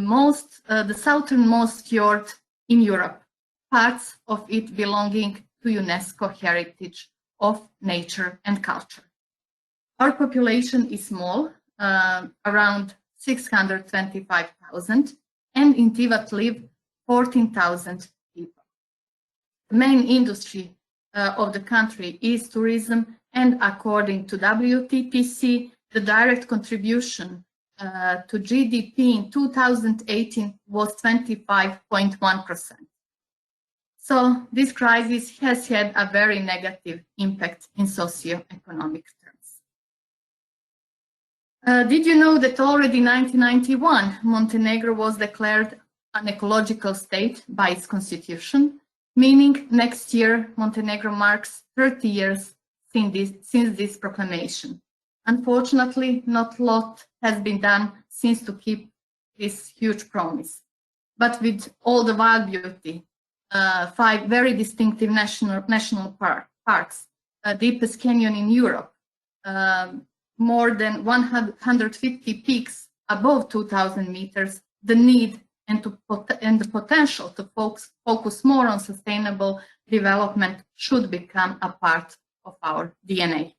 Speaker 7: southernmost fjord in Europe, parts of it belonging to UNESCO Heritage of Nature and Culture. Our population is small, around 625,000, and in Tivat live 14,000 people. The main industry of the country is tourism, and according to WTPC, the direct contribution to GDP in 2018 was 25.1%. So this crisis has had a very negative impact in socio-economic terms. Did you know that already in 1991, Montenegro was declared an ecological state by its constitution, meaning next year Montenegro marks 30 years since this proclamation. Unfortunately, not a lot has been done since to keep this huge promise. But with all the wild beauty, 5 very distinctive national parks, deepest canyon in Europe, more than 150 peaks above 2,000 meters, the need and the potential to focus more on sustainable development should become a part of our DNA.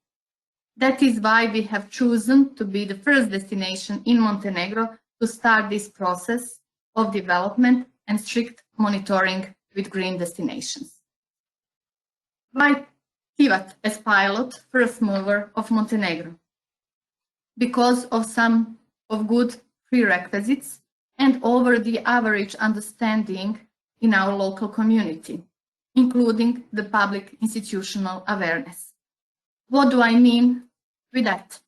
Speaker 7: That is why we have chosen to be the first destination in Montenegro to start this process of development and strict monitoring with green destinations. Why Tivat as pilot, first mover of Montenegro? Because of some of good prerequisites and over the average understanding in our local community, including the public institutional awareness. What do I mean with that?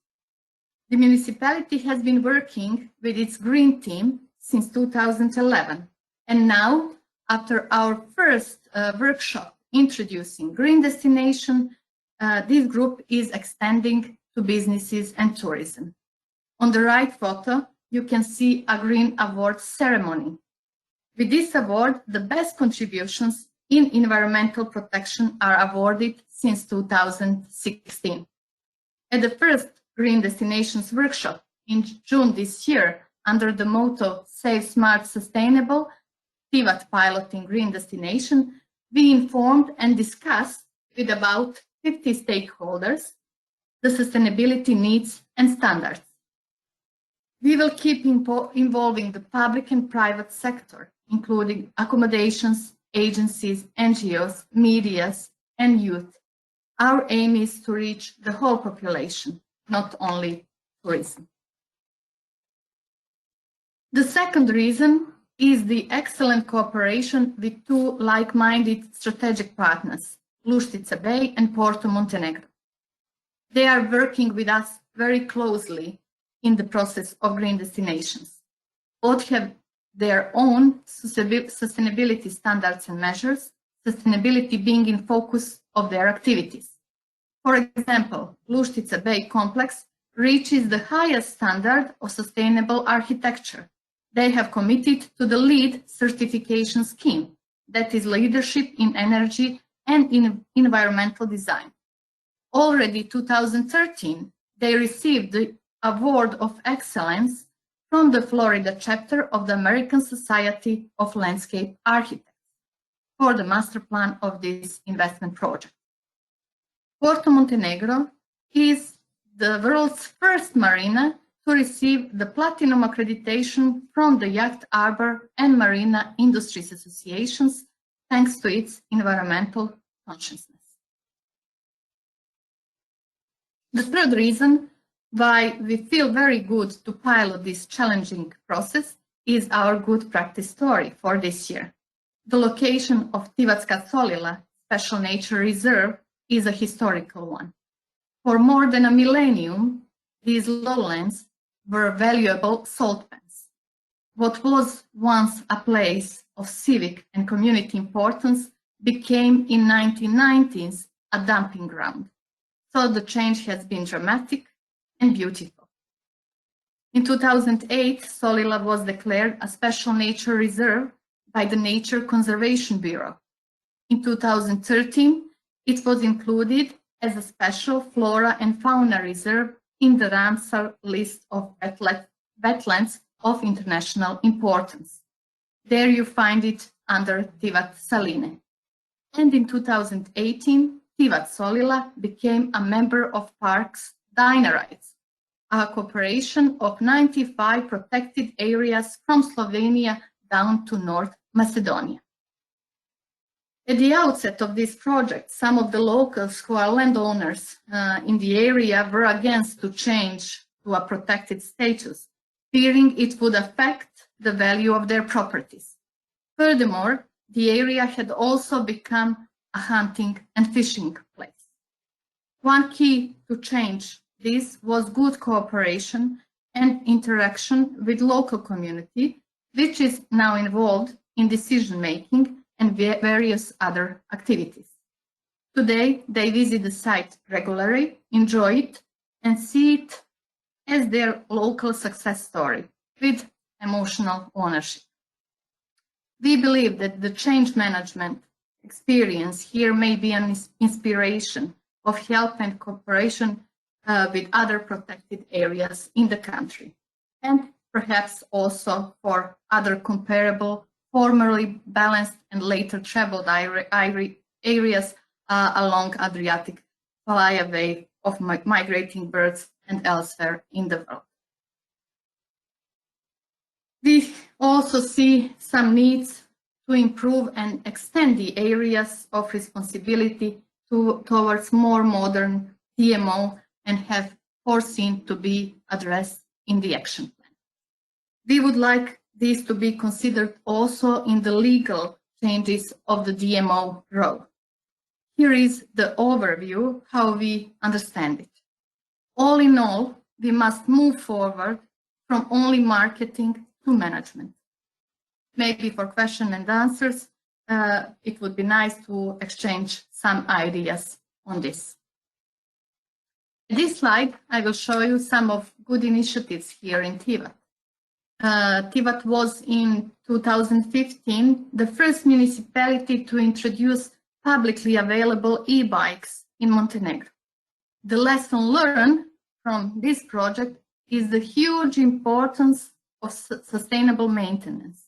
Speaker 7: The municipality has been working with its green team since 2011, and now, after our first workshop introducing green destination, this group is extending to businesses and tourism. On the right photo, you can see a green award ceremony. With this award, the best contributions in environmental protection are awarded since 2016. At the first Green Destinations workshop in June this year, under the motto Safe, Smart, Sustainable, Tivat piloting green destination, we informed and discussed with about 50 stakeholders the sustainability needs and standards. We will keep involving the public and private sector, including accommodations, agencies, NGOs, medias, and youth. Our aim is to reach the whole population, not only tourism. The second reason is the excellent cooperation with two like-minded strategic partners, Luštica Bay and Porto Montenegro. They are working with us very closely in the process of green destinations. Both have their own sustainability standards and measures, sustainability being in focus of their activities. For example, Luštica Bay complex reaches the highest standard of sustainable architecture. They have committed to the LEED certification scheme, that is leadership in energy and in environmental design. Already 2013, they received the Award of Excellence from the Florida chapter of the American Society of Landscape Architects for the master plan of this investment project. Porto Montenegro is the world's first marina to receive the Platinum accreditation from the Yacht Harbor and Marina Industries Associations, thanks to its environmental consciousness. The third reason why we feel very good to pilot this challenging process is our good practice story for this year. The location of Tivatska Solila Special Nature Reserve is a historical one. For more than a millennium, these lowlands were valuable salt pans. What was once a place of civic and community importance became in 1990s a dumping ground. So the change has been dramatic and beautiful. In 2008, Solila was declared a special nature reserve by the Nature Conservation Bureau. In 2013, it was included as a special flora and fauna reserve in the Ramsar list of wetlands of international importance. There you find it under Tivat Saline. And in 2018, Tivat Solila became a member of Parks Dinarites, a cooperation of 95 protected areas from Slovenia down to North Macedonia. At the outset of this project, some of the locals who are landowners in the area were against to change to a protected status, fearing it would affect the value of their properties. Furthermore, the area had also become a hunting and fishing place. One key to change this was good cooperation and interaction with local community, which is now involved in decision-making and various other activities. Today, they visit the site regularly, enjoy it, and see it as their local success story with emotional ownership. We believe that the change management experience here may be an inspiration of help and cooperation with other protected areas in the country, and perhaps also for other comparable, formerly balanced and later traveled areas along Adriatic flyaway of migrating birds and elsewhere in the world. We also see some needs to improve and extend the areas of responsibility towards more modern DMO and have foreseen to be addressed in the action plan. We would like these to be considered also in the legal changes of the DMO role. Here is the overview, how we understand it. All in all, we must move forward from only marketing to management. Maybe for question and answers, it would be nice to exchange some ideas on this. In this slide, I will show you some of good initiatives here in Tivat. Tivat was in 2015 the first municipality to introduce publicly available e-bikes in Montenegro. The lesson learned from this project is the huge importance of sustainable maintenance.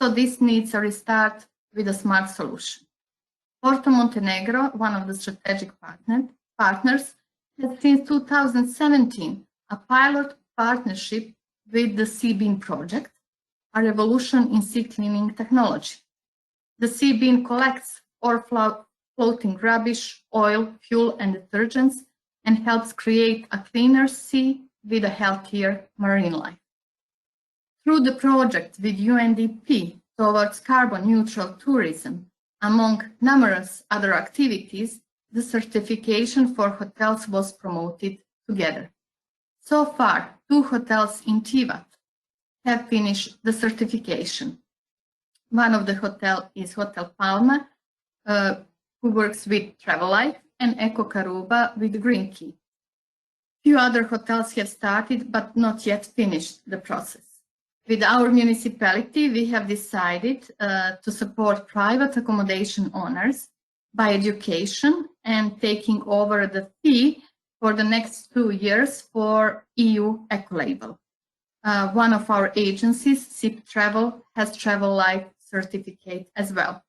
Speaker 7: So this needs a restart with a smart solution. Porto Montenegro, one of the strategic partners, has since 2017 a pilot partnership with the Sea-Beam project, a revolution in sea cleaning technology. The Sea-Beam collects or floating rubbish, oil, fuel, and detergents, and helps create a cleaner sea with a healthier marine life. Through the project with UNDP towards carbon neutral tourism, among numerous other activities, the certification for hotels was promoted together. So far, 2 hotels in Tivat have finished the certification. One of the hotels is Hotel Palma, who works with Travel Life, and Eco Karuba with Green Key. Few other hotels have started but not yet finished the process. With our municipality, we have decided to support private accommodation owners by education and taking over the fee for the next 2 years for EU Ecolabel. One of our agencies, SIP Travel, has Travel Life certificate as well.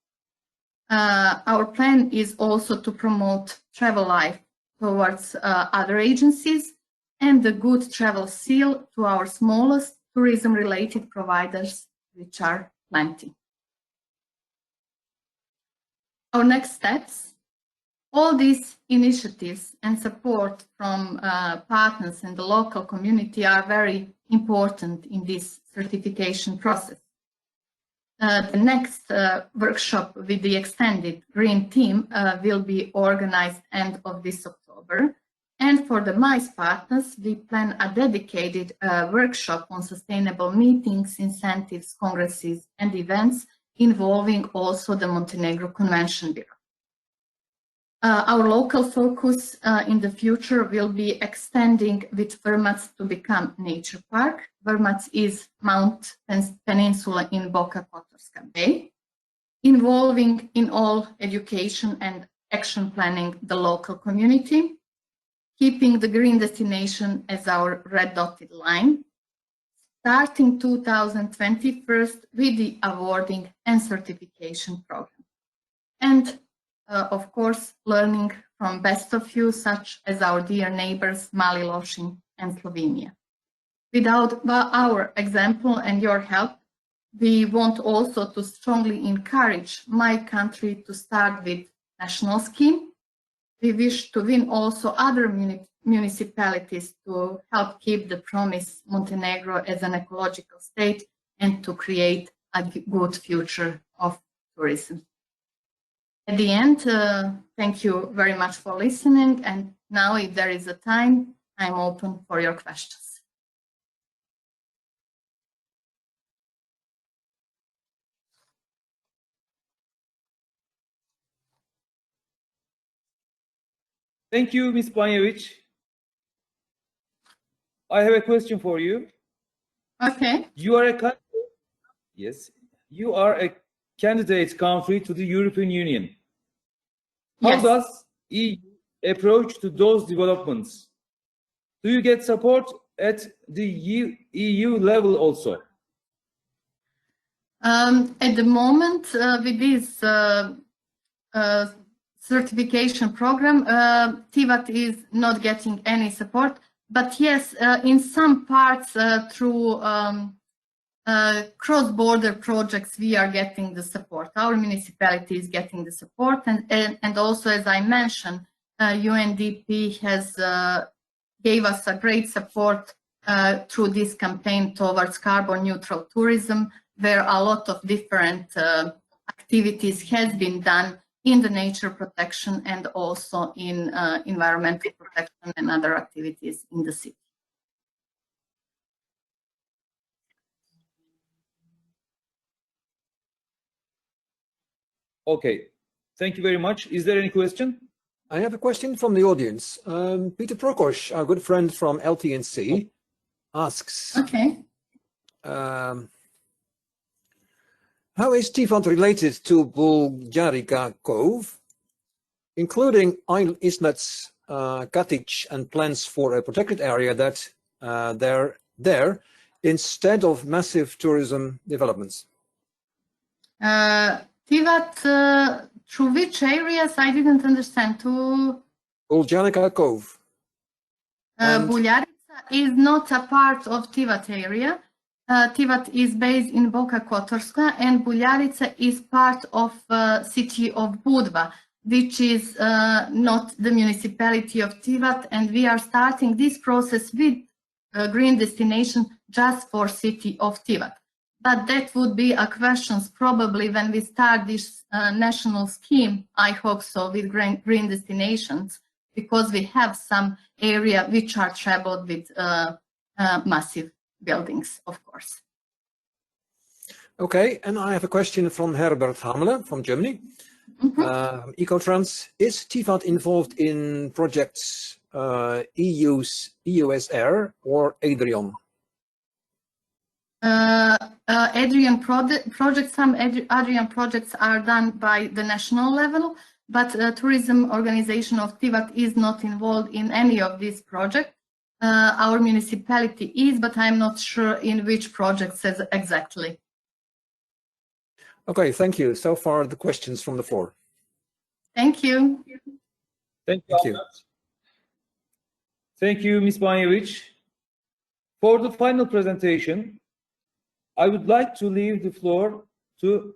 Speaker 7: Our plan is also to promote Travel Life towards other agencies and the Good Travel Seal to our smallest tourism-related providers, which are plenty. Our next steps, all these initiatives and support from partners and the local community are very important in this certification process. The next workshop with the extended green team will be organized end of this October. And for the MICE partners, we plan a dedicated workshop on sustainable meetings, incentives, congresses, and events involving also the Montenegro Convention Bureau. Our local focus in the future will be extending with Vrmac to become nature park. Vrmac is Mount Peninsula in Boka Kotorska Bay, involving in all education and action planning the local community, keeping the green destination as our red dotted line, starting 2021 with the awarding and certification program. And of course, learning from best of you, such as our dear neighbors, Mali, Lošinj, and Slovenia. Without our example and your help, we want also to strongly encourage my country to start with national scheme. We wish to win also other municipalities to help keep the promise Montenegro as an ecological state and to create a good future of tourism. At the end, thank you very much for listening. And now, if there is a time, I'm open for your questions.
Speaker 2: Thank you, Ms. Banjevic. I have a question for you.
Speaker 7: Okay.
Speaker 2: You are a yes. You are a candidate country to the European Union. How
Speaker 7: Yes.
Speaker 2: does EU approach to those developments? Do you get support at the EU level also?
Speaker 7: At the moment, with this certification program, Tivat is not getting any support. But yes, in some parts through cross-border projects, we are getting the support. Our municipality is getting the support. And also, as I mentioned, UNDP has gave us a great support through this campaign towards carbon neutral tourism, where a lot of different activities has been done in the nature protection and also in environmental protection and other activities in the city.
Speaker 2: Okay, thank you very much. Is there any question?
Speaker 1: I have a question from the audience. Peter Prokosh, our good friend from LTNC, asks,
Speaker 7: Okay.
Speaker 1: how is Tivat related to Bulgarika Cove, including Ismet's cottage and plans for a protected area that there instead of massive tourism developments?
Speaker 7: Tivat, through which areas? I didn't understand. To
Speaker 1: Uljanica Cove. And-
Speaker 7: Buljarica is not a part of Tivat area. Tivat is based in Boka Kotorska, and Buljarica is part of city of Budva, which is not the municipality of Tivat, and we are starting this process with green destination just for city of Tivat. But that would be a question probably when we start this national scheme, I hope so, with green destinations, because we have some area which are traveled with massive buildings, of course.
Speaker 1: Okay, and I have a question from Herbert Hamele from Germany. Ecotrans, is Tivat involved in projects EUSR or Adrian?
Speaker 7: Adrian projects, some Adrian projects are done by the national level, but tourism organization of Tivat is not involved in any of these projects. Our municipality is, but I'm not sure in which projects exactly.
Speaker 1: Okay, thank you. So far, the questions from the floor.
Speaker 7: Thank you.
Speaker 2: Thank you.
Speaker 1: Thank you.
Speaker 2: Thank you, Ms. Banjevic. For the final presentation, I would like to leave the floor to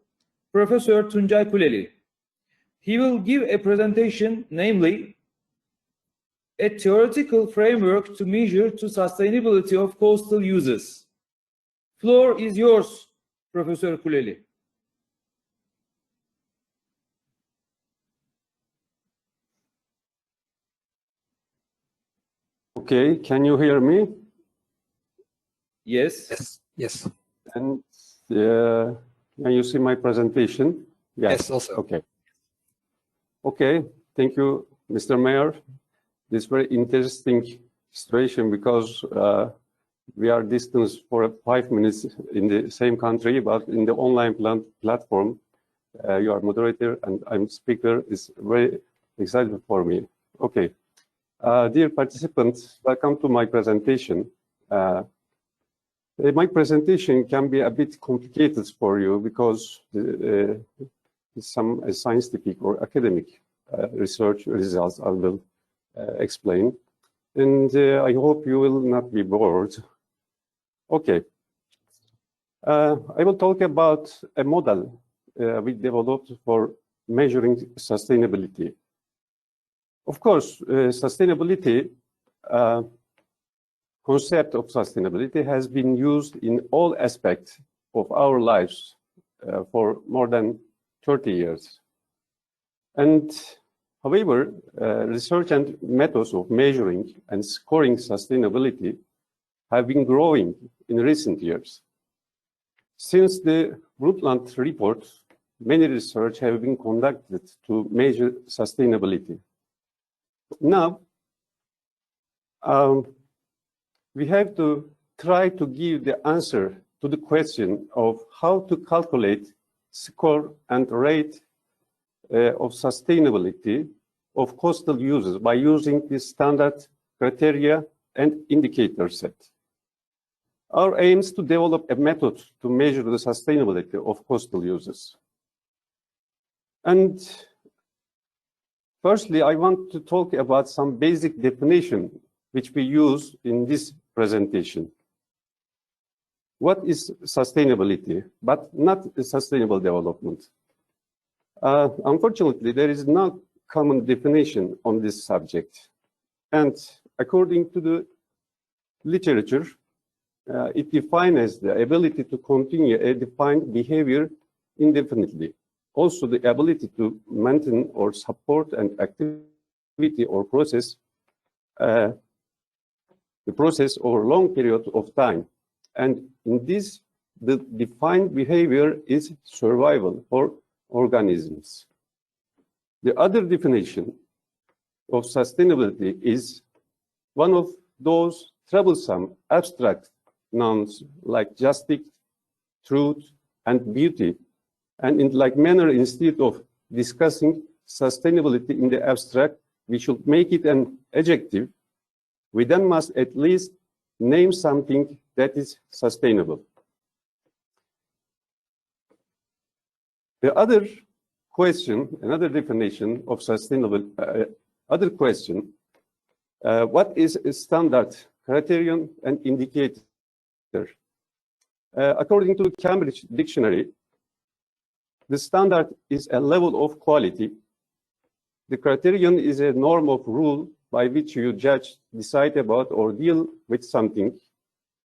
Speaker 2: Professor Tuncay Kuleli. He will give a presentation, namely, a theoretical framework to measure the sustainability of coastal uses. Floor is yours, Professor Kuleli.
Speaker 8: Okay, can you hear me?
Speaker 2: Yes.
Speaker 1: Yes. Yes.
Speaker 8: And can you see my presentation?
Speaker 1: Yes, also.
Speaker 8: Okay. Okay, thank you, Mr. Mayor. This is very interesting situation because we are distanced for 5 minutes in the same country, but in the online platform, you are moderator and I'm speaker. Is very exciting for me. Okay. Dear participants, welcome to my presentation. My presentation can be a bit complicated for you because some scientific or academic research results I will explain. And I hope you will not be bored. Okay. I will talk about a model we developed for measuring sustainability. Of course, sustainability, concept of sustainability has been used in all aspects of our lives for more than 30 years. And however, research and methods of measuring and scoring sustainability have been growing in recent years. Since the Brundtland report, many research have been conducted to measure sustainability. Now, we have to try to give the answer to the question of how to calculate, score, and rate of sustainability of coastal uses by using the standard criteria and indicator set. Our aim is to develop a method to measure the sustainability of coastal uses. And firstly, I want to talk about some basic definition which we use in this presentation. What is sustainability, but not sustainable development? Unfortunately, there is no common definition on this subject. And according to the literature, it defines the ability to continue a defined behavior indefinitely. Also, the ability to maintain or support an activity or process, the process over a long period of time. And in this, the defined behavior is survival for organisms. The other definition of sustainability is one of those troublesome abstract nouns like justice, truth, and beauty. And in like manner, instead of discussing sustainability in the abstract, we should make it an adjective. We then must at least name something that is sustainable. The other question, another definition of sustainable, other question, what is a standard criterion and indicator? According to the Cambridge Dictionary, the standard is a level of quality. The criterion is a norm of rule by which you judge, decide about, or deal with something.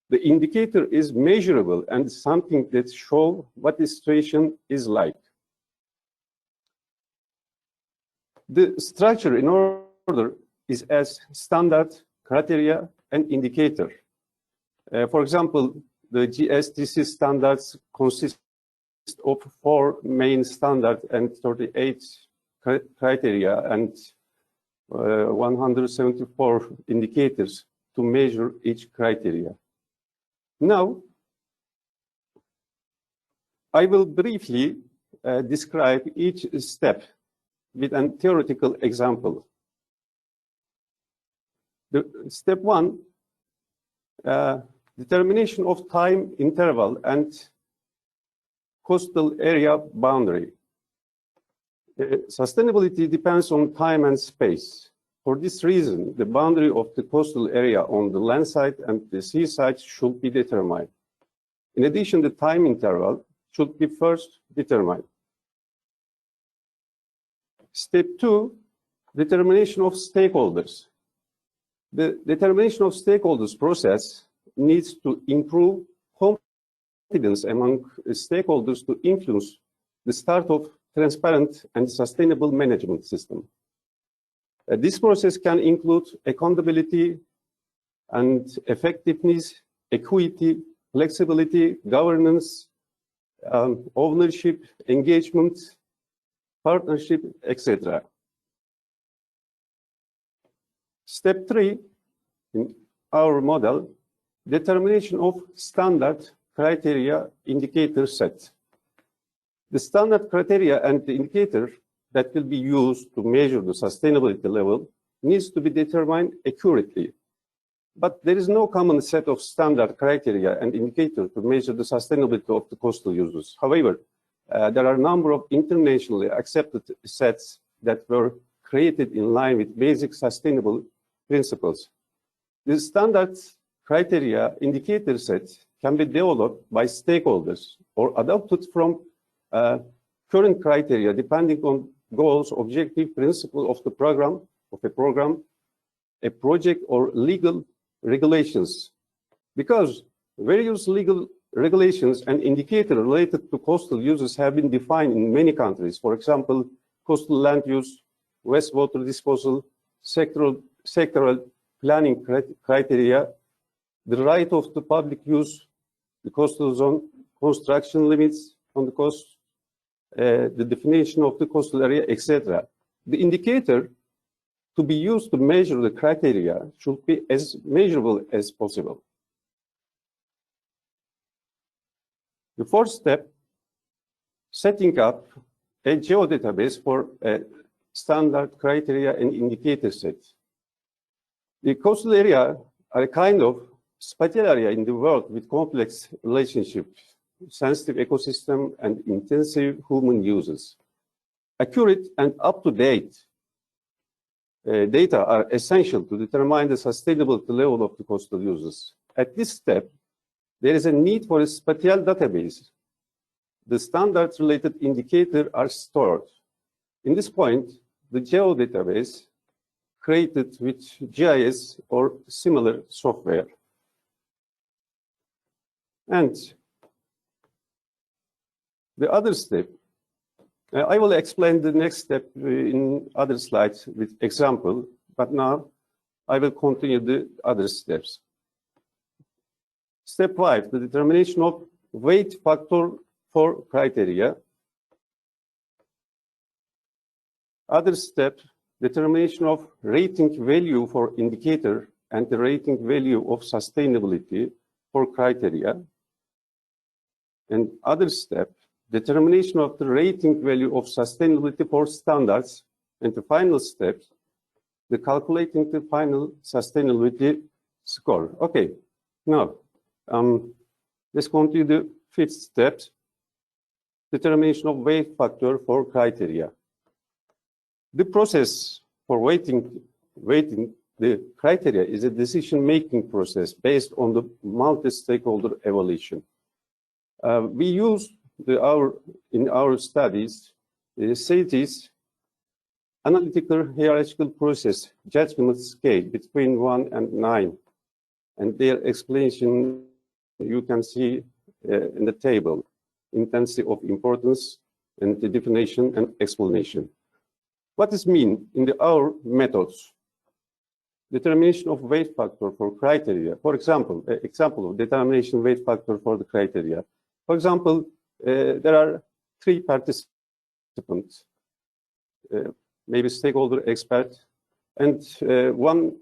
Speaker 8: The indicator is measurable and something that shows what the situation is like. The structure in order is as standard, criteria, and indicator. For example, the GSTC standards consist of 4 main standards and 38 criteria and 174 indicators to measure each criteria. Now, I will briefly describe each step with a theoretical example. Step 1, determination of time interval and coastal area boundary. Sustainability depends on time and space. For this reason, the boundary of the coastal area on the land side and the sea side should be determined. In addition, the time interval should be first determined. Step 2, determination of stakeholders. The determination of stakeholders process needs to improve confidence among stakeholders to influence the start of transparent and sustainable management system. This process can include accountability and effectiveness, equity, flexibility, governance, ownership, engagement, partnership, etc. Step 3 in our model, determination of standard criteria indicator set. The standard criteria and the indicator that will be used to measure the sustainability level needs to be determined accurately. But there is no common set of standard criteria and indicators to measure the sustainability of the coastal users. However, there are a number of internationally accepted sets that were created in line with basic sustainable principles. The standard criteria indicator set can be developed by stakeholders or adopted from current criteria depending on goals, objective, principle of the program, a project, or legal regulations. Because various legal regulations and indicators related to coastal uses have been defined in many countries. For example, coastal land use, wastewater disposal, sectoral planning criteria, the right of the public use, the coastal zone, construction limits on the coast, the definition of the coastal area, etc. The indicator to be used to measure the criteria should be as measurable as possible. The fourth step, setting up a geodatabase for a standard criteria and indicator set. The coastal area are a kind of spatial area in the world with complex relationships, sensitive ecosystem, and intensive human uses. Accurate and up-to-date data are essential to determine the sustainability level of the coastal uses. At this step, there is a need for a spatial database. The standards-related indicators are stored. In this point, the geodatabase created with GIS or similar software. And the other step, I will explain the next step in other slides with example, but now I will continue the other steps. Step 5, the determination of weight factor for criteria. Other step, determination of rating value for indicator and the rating value of sustainability for criteria. And other step, determination of the rating value of sustainability for standards. And the final step, the calculating the final sustainability score. Okay, now let's continue the fifth step. determination of weight factor for criteria. The process for weighting the criteria is a decision-making process based on the multi-stakeholder evaluation. We use in our studies CITES analytical hierarchical process judgment scale between 1 and 9, and their explanation you can see in the table: intensity of importance and the definition and explanation. What does mean in our methods? Determination of weight factor for criteria. For example, example of determination weight factor for the criteria. For example, there are 3 participants, maybe stakeholder expert, and 1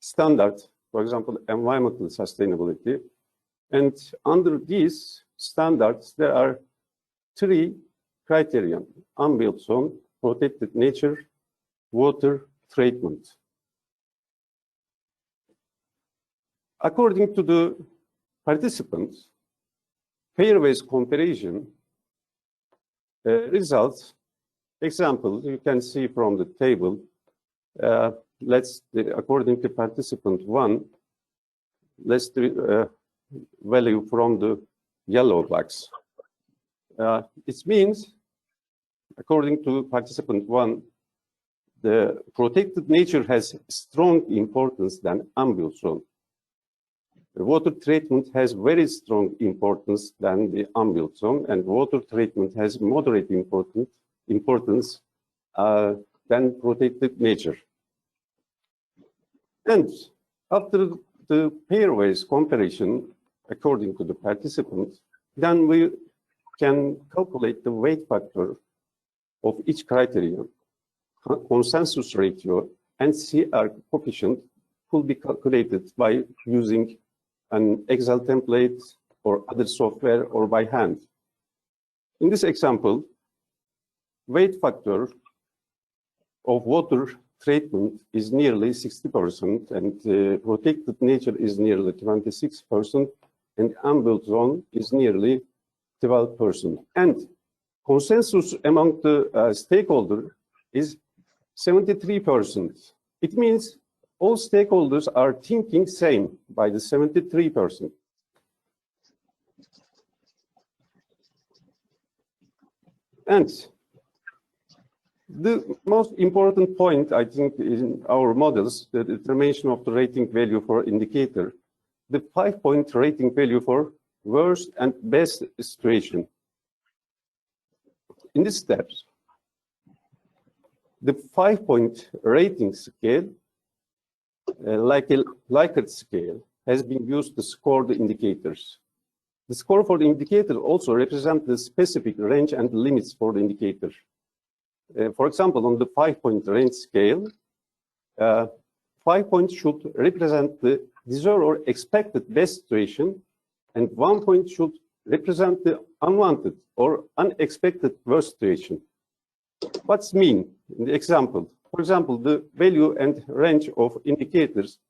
Speaker 8: standard, for example, environmental sustainability. And under these standards, there are 3 criteria: unbuilt zone, protected nature, water treatment. According to the participants, pair-based comparison results. Example, you can see from the table. According to participant 1, let's value from the yellow box. It means, according to participant 1, the protected nature has strong importance than unbuilt zone. The water treatment has very strong importance than the unbuilt zone, and water treatment has moderate importance than protected nature. And after the pairwise comparison, according to the participants, then we can calculate the weight factor of each criterion, consensus ratio, and CR coefficient could be calculated by using an Excel template or other software or by hand. In this example, weight factor of water treatment is nearly 60%, and protected nature is nearly 26%, and unbuilt zone is nearly 12%. And consensus among the stakeholders is 73%. It means all stakeholders are thinking same by the 73%. And the most important point, I think, in our models, the determination of the rating value for indicator, the 5-point rating value for worst and best situation. In this steps, the 5-point rating scale, like a Likert scale, has been used to score the indicators. The score for the indicator also represents the specific range and limits for the indicator. For example, on the 5-point range scale, 5 points should represent the desired or expected best situation, and 1 point should represent the unwanted or unexpected worst situation. What's mean in the example? For example, the value and range of indicators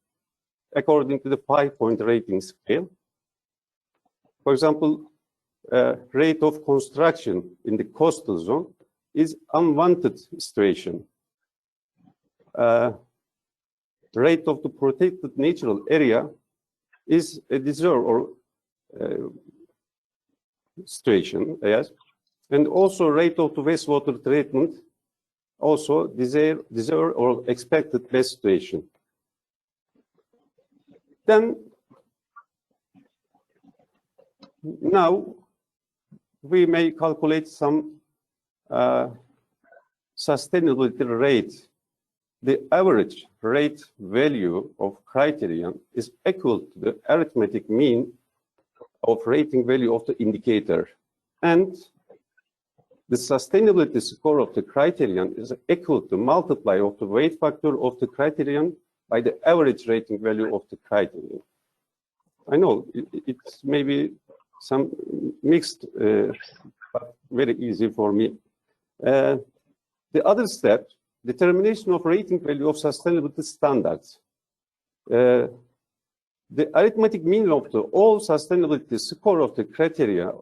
Speaker 8: according to the 5-point rating scale. For example, rate of construction in the coastal zone is unwanted situation. Rate of the protected natural area is a desired or situation, yes. And also rate of the wastewater treatment, also desired or expected best situation. Then, now we may calculate some sustainability rate. The average rate value of criterion is equal to the arithmetic mean of rating value of the indicator, and the sustainability score of the criterion is equal to multiply of the weight factor of the criterion by the average rating value of the criterion. I know it's maybe some mixed, but very easy for me. The other step, determination of rating value of sustainability standards. The arithmetic mean of the all sustainability score of the criteria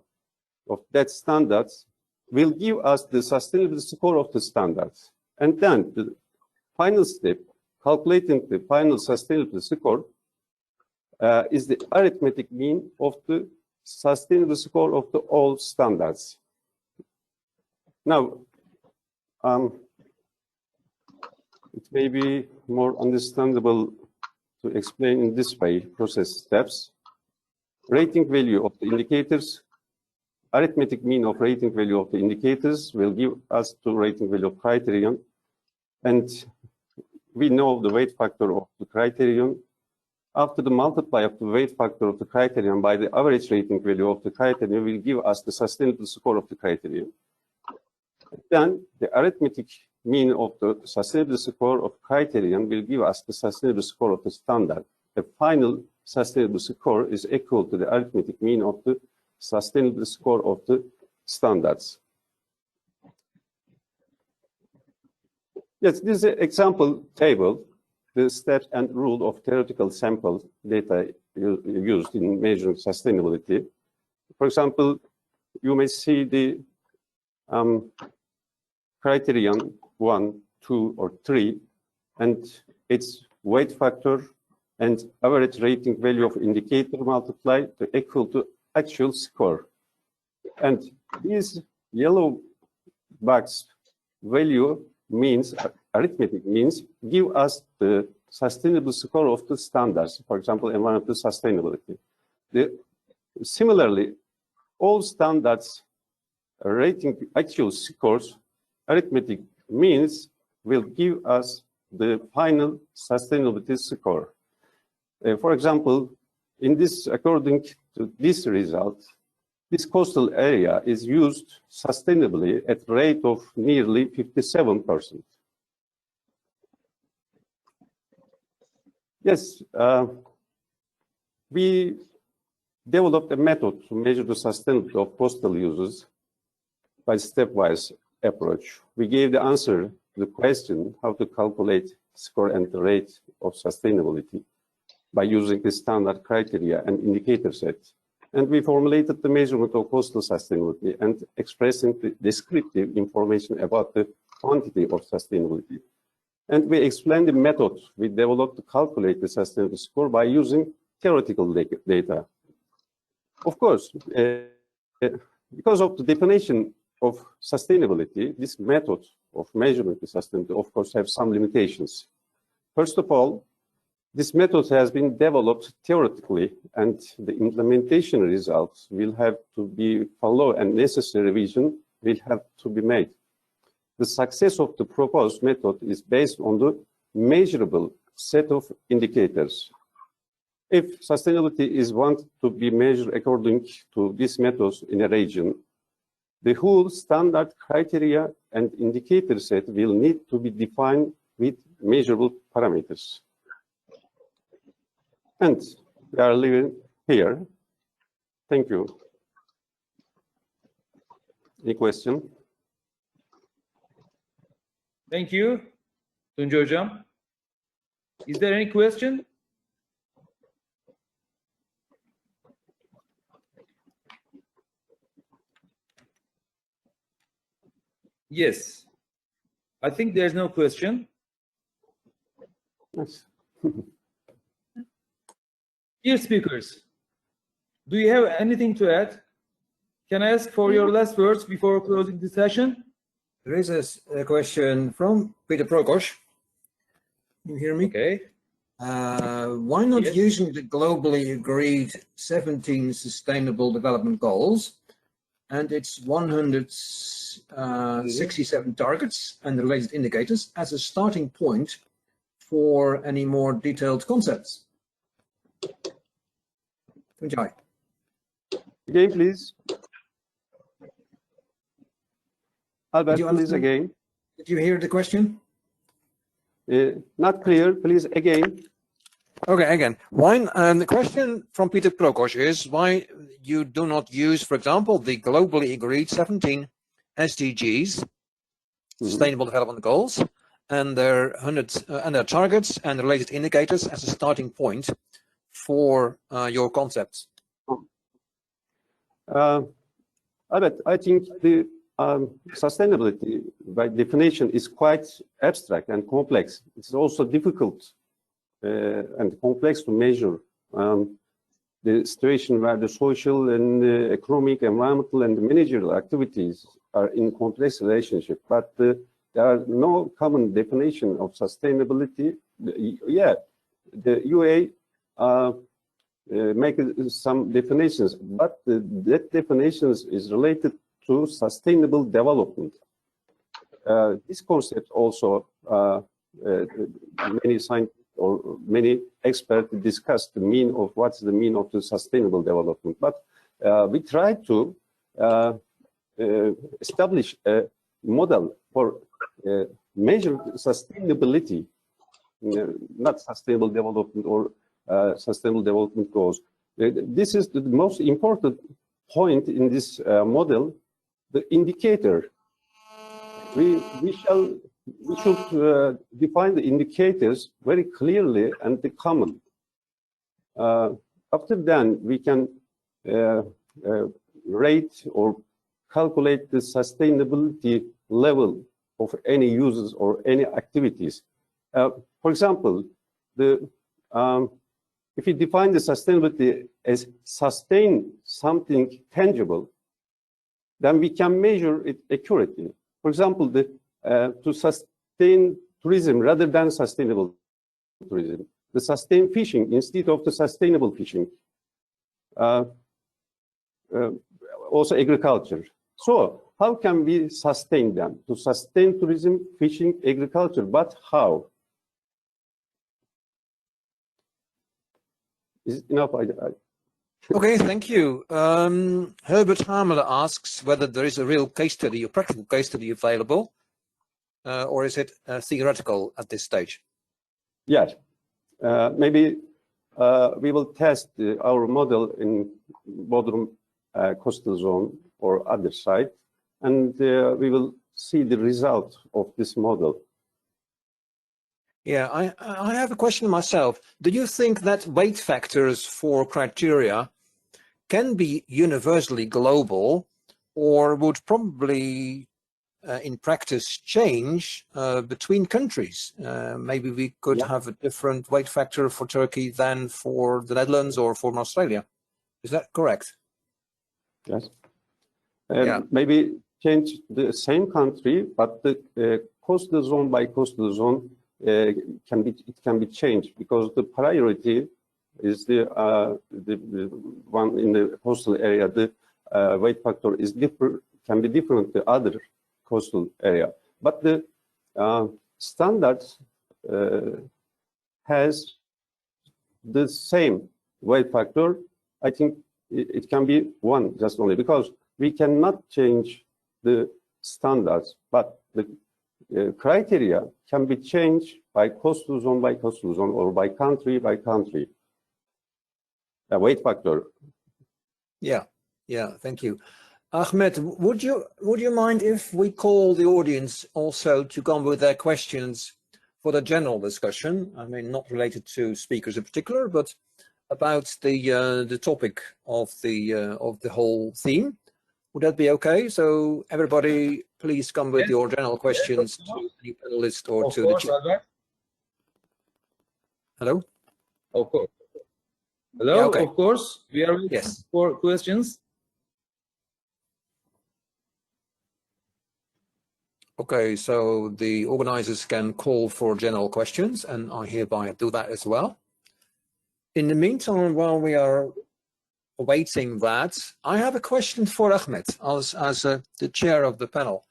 Speaker 8: of that standards will give us the sustainability score of the standards. And then the final step, calculating the final sustainability score, is the arithmetic mean of the sustainability score of the all standards. Now, it may be more understandable to explain in this way process steps. Rating value of the indicators, arithmetic mean of rating value of the indicators will give us the rating value of criterion. And we know the weight factor of the criterion. After the multiply of the weight factor of the criterion by the average rating value of the criterion will give us the sustainable score of the criterion. Then the arithmetic mean of the sustainable score of criterion will give us the sustainable score of the standard. The final sustainable score is equal to the arithmetic mean of the sustainable score of the standards. Yes, this is an example table, the steps and rule of theoretical sample data used in measuring sustainability. For example, you may see the criterion 1, 2, or 3, and its weight factor and average rating value of indicator multiplied to equal to actual score. And this yellow box value means, arithmetic means, give us the sustainable score of the standards, for example, environmental sustainability. Similarly, all standards rating actual scores, arithmetic means will give us the final sustainability score. For example, in this, according to this result, this coastal area is used sustainably at a rate of nearly 57%. Yes, we developed a method to measure the sustainability of coastal uses by stepwise approach. We gave the answer to the question how to calculate score and the rate of sustainability by using the standard criteria and indicator set. And we formulated the measurement of coastal sustainability and expressing the descriptive information about the quantity of sustainability. And we explained the method we developed to calculate the sustainability score by using theoretical data. Of course, because of the definition of sustainability, this method of measurement of sustainability, of course, have some limitations. First of all, this method has been developed theoretically, and the implementation results will have to be followed, and necessary revision will have to be made. The success of the proposed method is based on the measurable set of indicators. If sustainability is wanted to be measured according to these methods in a region, the whole standard criteria and indicator set will need to be defined with measurable parameters. And we are leaving here. Thank you. Any question?
Speaker 2: Thank you, Tuncay Hocam. Is there any question? Yes. I think there's no question.
Speaker 8: Yes.
Speaker 2: Dear speakers, do you have anything to add? Can I ask for your last words before closing the session?
Speaker 1: There is a question from Peter Prokos. You hear me?
Speaker 2: Okay.
Speaker 1: Why not
Speaker 2: Yes.
Speaker 1: using the globally agreed 17 Sustainable Development Goals and its 167 targets and related indicators as a starting point for any more detailed concepts? Tuncay.
Speaker 8: Again, please. Albert,
Speaker 1: Did you
Speaker 8: please
Speaker 1: understand?
Speaker 8: again.
Speaker 1: Did you hear the question?
Speaker 8: Not clear, please again.
Speaker 1: Okay, again. The question from Peter Prokos is why you do not use, for example, the globally agreed 17 SDGs, Sustainable Development Goals, and their targets and related indicators as a starting point for your concepts.
Speaker 8: Albert, I think the sustainability, by definition, is quite abstract and complex. It's also difficult and complex to measure the situation where the social and economic, environmental, and managerial activities are in complex relationship. But there are no common definition of sustainability. Yeah, the UA make some definitions, but that definitions is related to sustainable development. This concept also many scientists or many experts discuss the mean of what's the mean of the sustainable development. But we try to establish a model for measure sustainability, not sustainable development or sustainable development goals. This is the most important point in this model, the indicator. We should define the indicators very clearly and common. After then, we can rate or calculate the sustainability level of any uses or any activities. For example, if you define the sustainability as sustain something tangible, then we can measure it accurately. For example, to sustain tourism rather than sustainable tourism, the sustain fishing instead of the sustainable fishing, also agriculture. So how can we sustain them? To sustain tourism, fishing, agriculture, but how? Is it enough?
Speaker 1: Okay, thank you. Herbert Hamler asks whether there is a real case study, a practical case study available, or is it theoretical at this stage?
Speaker 8: Yes, maybe we will test our model in Bodrum coastal zone or other site, and we will see the result of this model.
Speaker 1: Yeah, I have a question myself. Do you think that weight factors for criteria can be universally global, or would probably in practice change between countries? Maybe we could have a different weight factor for Turkey than for the Netherlands or for Australia. Is that correct?
Speaker 8: Yes.
Speaker 1: Yeah.
Speaker 8: Maybe change the same country, but the coastal zone by coastal zone can be changed, because the priority is the one in the coastal area. The weight factor is different, can be different to other coastal area, but the standards has the same weight factor. I think it can be one just only, because we cannot change the standards, but the criteria can be changed by coastal zone or by country. A weight factor.
Speaker 1: Yeah, thank you. Ahmet, would you mind if we call the audience also to come with their questions for the general discussion? I mean, not related to speakers in particular, but about the topic of the whole theme. Would that be okay? So everybody, please come with your general questions to the panelist or to the chat. Hello?
Speaker 2: Of course. Hello,
Speaker 1: Yeah, okay.
Speaker 2: Of course. We are waiting for questions.
Speaker 1: Okay, so the organizers can call for general questions, and I hereby do that as well. In the meantime, while we are awaiting that, I have a question for Ahmet as the chair of the panel.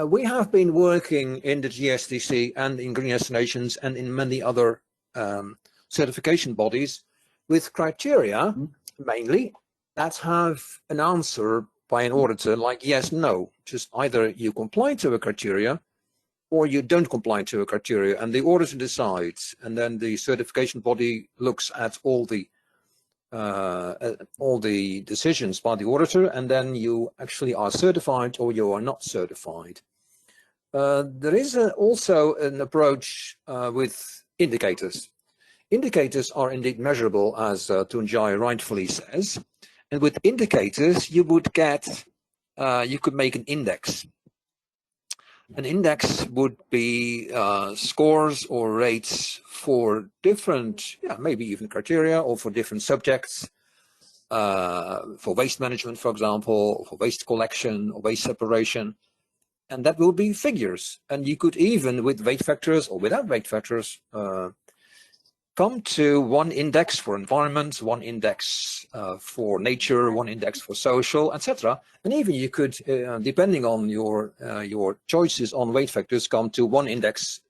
Speaker 1: We have been working in the GSDC and in Green Destinations and in many other certification bodies with criteria, mainly, that have an answer by an auditor like yes, no. Just either you comply to a criteria or you don't comply to a criteria, and the auditor decides, and then the certification body looks at all the decisions by the auditor, and then you actually are certified or you are not certified. There is also an approach with indicators. Indicators are indeed measurable, as Tuncay rightfully says, and with indicators you would get you could make an index. An index would be scores or rates for different, maybe even criteria, or for different subjects, for waste management, for example, for waste collection or waste separation. And that will be figures. And you could even, with weight factors or without weight factors, come to one index for environment, one index for nature, one index for social, etc. And even you could, depending on your choices on weight factors, come to one index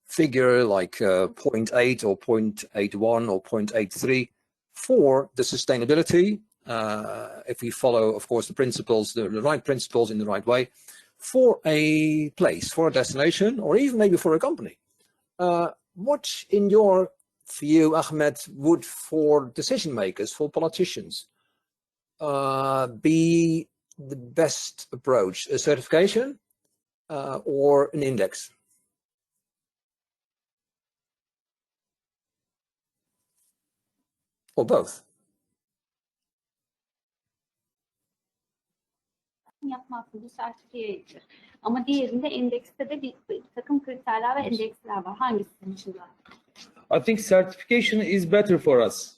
Speaker 1: figure like 0.8 or 0.81 or 0.83 for the sustainability. If we follow, of course, the principles, the right principles in the right way, for a place, for a destination, or even maybe for a company. What, in your view, Ahmet, would for decision makers, for politicians, be the best approach? A certification or an index? Or both?
Speaker 9: Yapmak bu sertifiyedir. Ama diğerinde endekste de bir takım kriterler ve endeksler var. Hangisi sizin için daha?
Speaker 2: I think certification is better for us.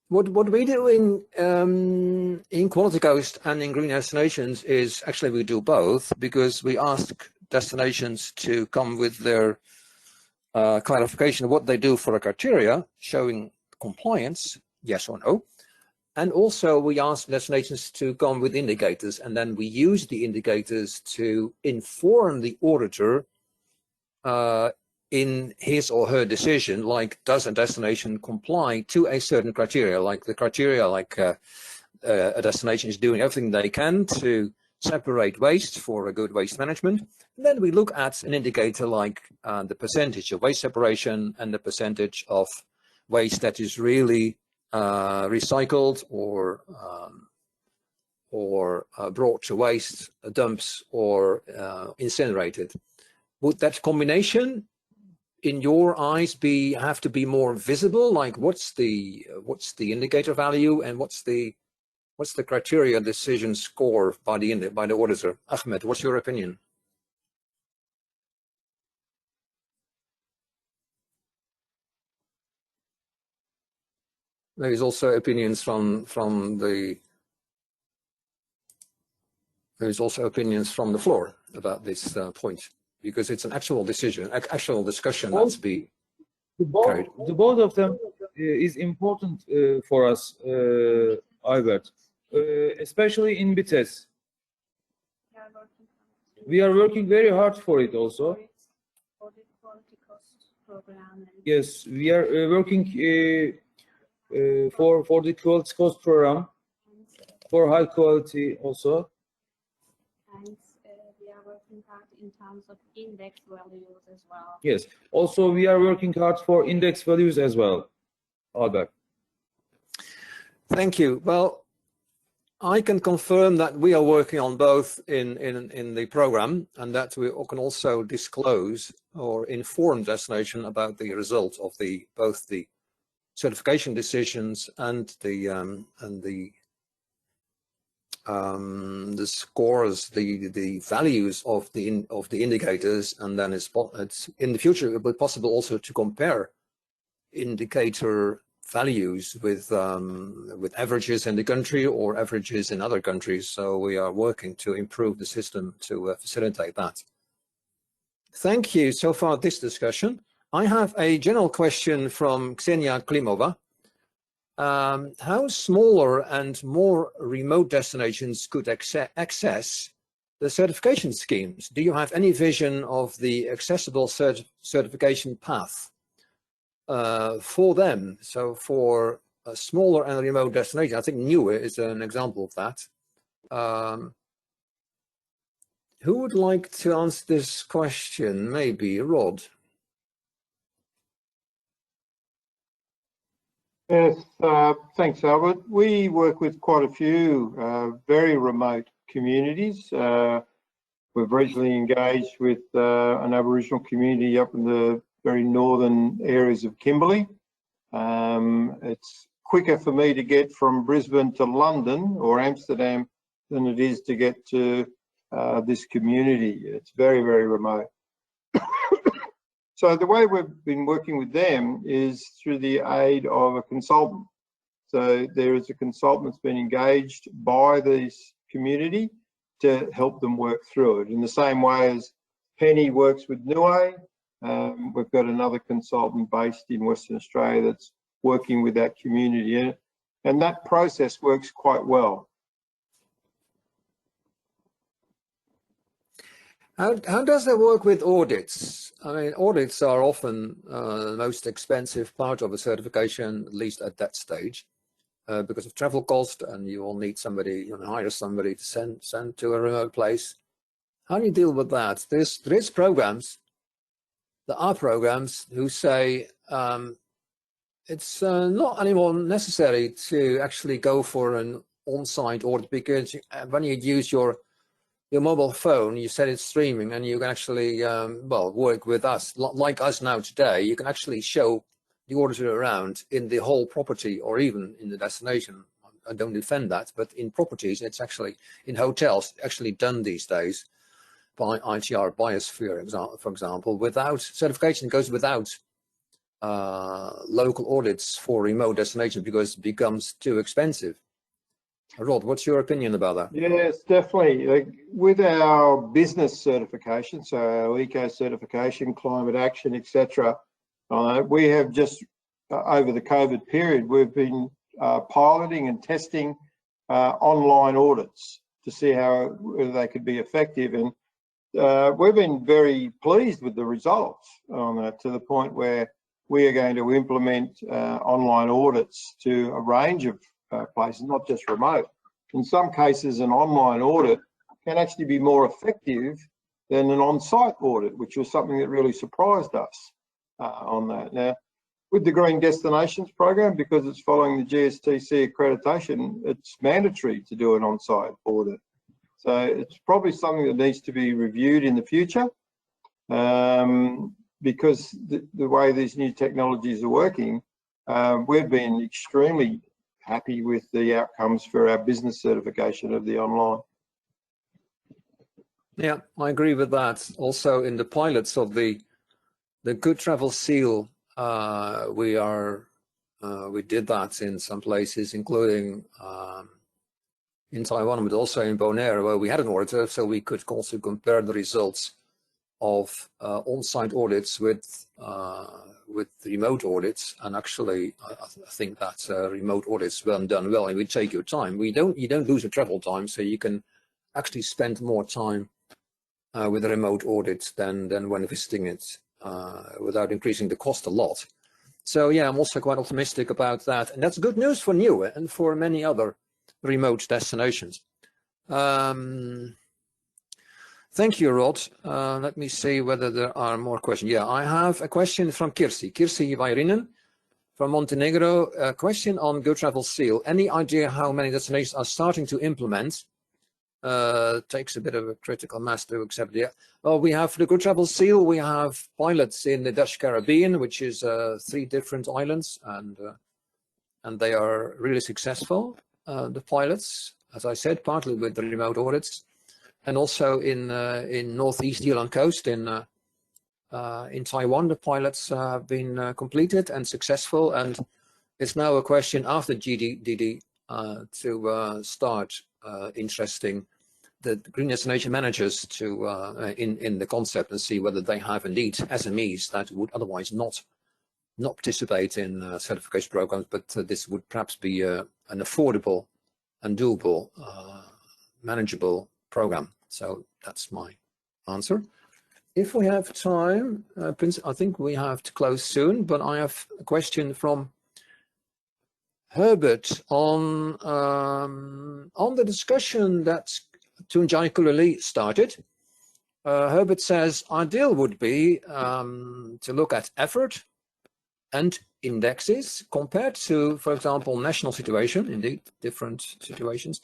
Speaker 1: What we do in Quality Coast and in Green Destinations is actually we do both, because we ask destinations to come with their clarification of what they do for a criteria showing compliance, yes or no. And also we ask destinations to come with indicators, and then we use the indicators to inform the auditor in his or her decision, like does a destination comply to a certain criteria, like the criteria like a destination is doing everything they can to separate waste for a good waste management. And then we look at an indicator like the percentage of waste separation and the percentage of waste that is really recycled or brought to waste dumps or incinerated. Would that combination, in your eyes, have to be more visible? Like what's the indicator value and what's the criteria decision score by the auditor? Ahmet, what's your opinion? There is also opinions from the floor about this point, because it's an actual decision, actual discussion that's be carried.
Speaker 2: The both of them is important for us, Albert, especially in BITES. We are working very hard for it also.
Speaker 9: For the quality cost program.
Speaker 2: Yes, we are working for the quality cost program, for high quality also.
Speaker 9: And we are working hard in terms of index values as well.
Speaker 2: Yes, also we are working hard for index values as well, Albert.
Speaker 1: Thank you. Well, I can confirm that we are working on both in the program, and that we can also disclose or inform destination about the result of both the certification decisions and the scores, the values of the indicators, and then it's in the future it will be possible also to compare indicator values with averages in the country or averages in other countries. So we are working to improve the system to facilitate that. Thank you so far this discussion. I have a general question from Ksenia Klimova. How smaller and more remote destinations could access the certification schemes? Do you have any vision of the accessible certification path for them? So for a smaller and remote destination, I think Niue is an example of that. Who would like to answer this question? Maybe Rod.
Speaker 3: Yes, thanks, Albert. We work with quite a few very remote communities. We've recently engaged with an Aboriginal community up in the very northern areas of Kimberley. It's quicker for me to get from Brisbane to London or Amsterdam than it is to get to this community. It's very, very remote. So the way we've been working with them is through the aid of a consultant. So there is a consultant that's been engaged by this community to help them work through it. In the same way as Penny works with Niue, we've got another consultant based in Western Australia that's working with that community. And that process works quite well.
Speaker 1: How does that work with audits? I mean, audits are often the most expensive part of a certification, at least at that stage, because of travel cost, and you will need somebody, you know, hire somebody to send to a remote place. How do you deal with that? There are programs who say it's not anymore necessary to actually go for an on-site audit, because when you use your mobile phone, you set it streaming, and you can actually well, work with us like us now today. You can actually show the auditor around in the whole property or even in the destination. I don't defend that, but in properties, it's actually in hotels actually done these days by ITR Biosphere, for example. Without certification, goes without local audits for remote destinations because it becomes too expensive. Rod, what's your opinion about that?
Speaker 3: Yes, definitely. Like with our business certification, so our eco certification, climate action, etc., we have just over the COVID period, we've been piloting and testing online audits to see whether they could be effective, and we've been very pleased with the results on that, to the point where we are going to implement online audits to a range of places, not just remote. In some cases, an online audit can actually be more effective than an on-site audit, which was something that really surprised us on that. Now, with the Green Destinations program, because it's following the GSTC accreditation, it's mandatory to do an on-site audit. So it's probably something that needs to be reviewed in the future, because the way these new technologies are working, we've been extremely happy with the outcomes for our business certification of the online.
Speaker 1: Yeah, I agree with that. Also, in the pilots of the Good Travel Seal, we did that in some places, including in Taiwan, but also in Bonaire, where we had an auditor, so we could also compare the results of on-site audits with remote audits. And actually, I think that remote audits well done well, and we take your time. You don't lose your travel time, so you can actually spend more time with a remote audit than when visiting it, without increasing the cost a lot. So yeah, I'm also quite optimistic about that, and that's good news for Niue and for many other remote destinations. Thank you, Rod. Let me see whether there are more questions. Yeah, I have a question from Kirsi Vairinen from Montenegro. A question on Good Travel Seal. Any idea how many destinations are starting to implement? Takes a bit of a critical mass to accept. Yeah. Well, we have the Good Travel Seal. We have pilots in the Dutch Caribbean, which is 3 different islands, and they are really successful. The pilots, as I said, partly with the remote audits, and also in northeast Yilan coast in Taiwan, the pilots have been completed and successful, and it's now a question after GGDD to start interesting the green destination managers to in the concept and see whether they have indeed SMEs that would otherwise not participate in certification programs, but this would perhaps be an affordable and doable, manageable program. So that's my answer. If we have time, Prince, I think we have to close soon, but I have a question from Herbert on the discussion that Tuncay Kuleli started. Herbert says, ideal would be to look at effort and indexes compared to, for example, national situation, indeed, different situations,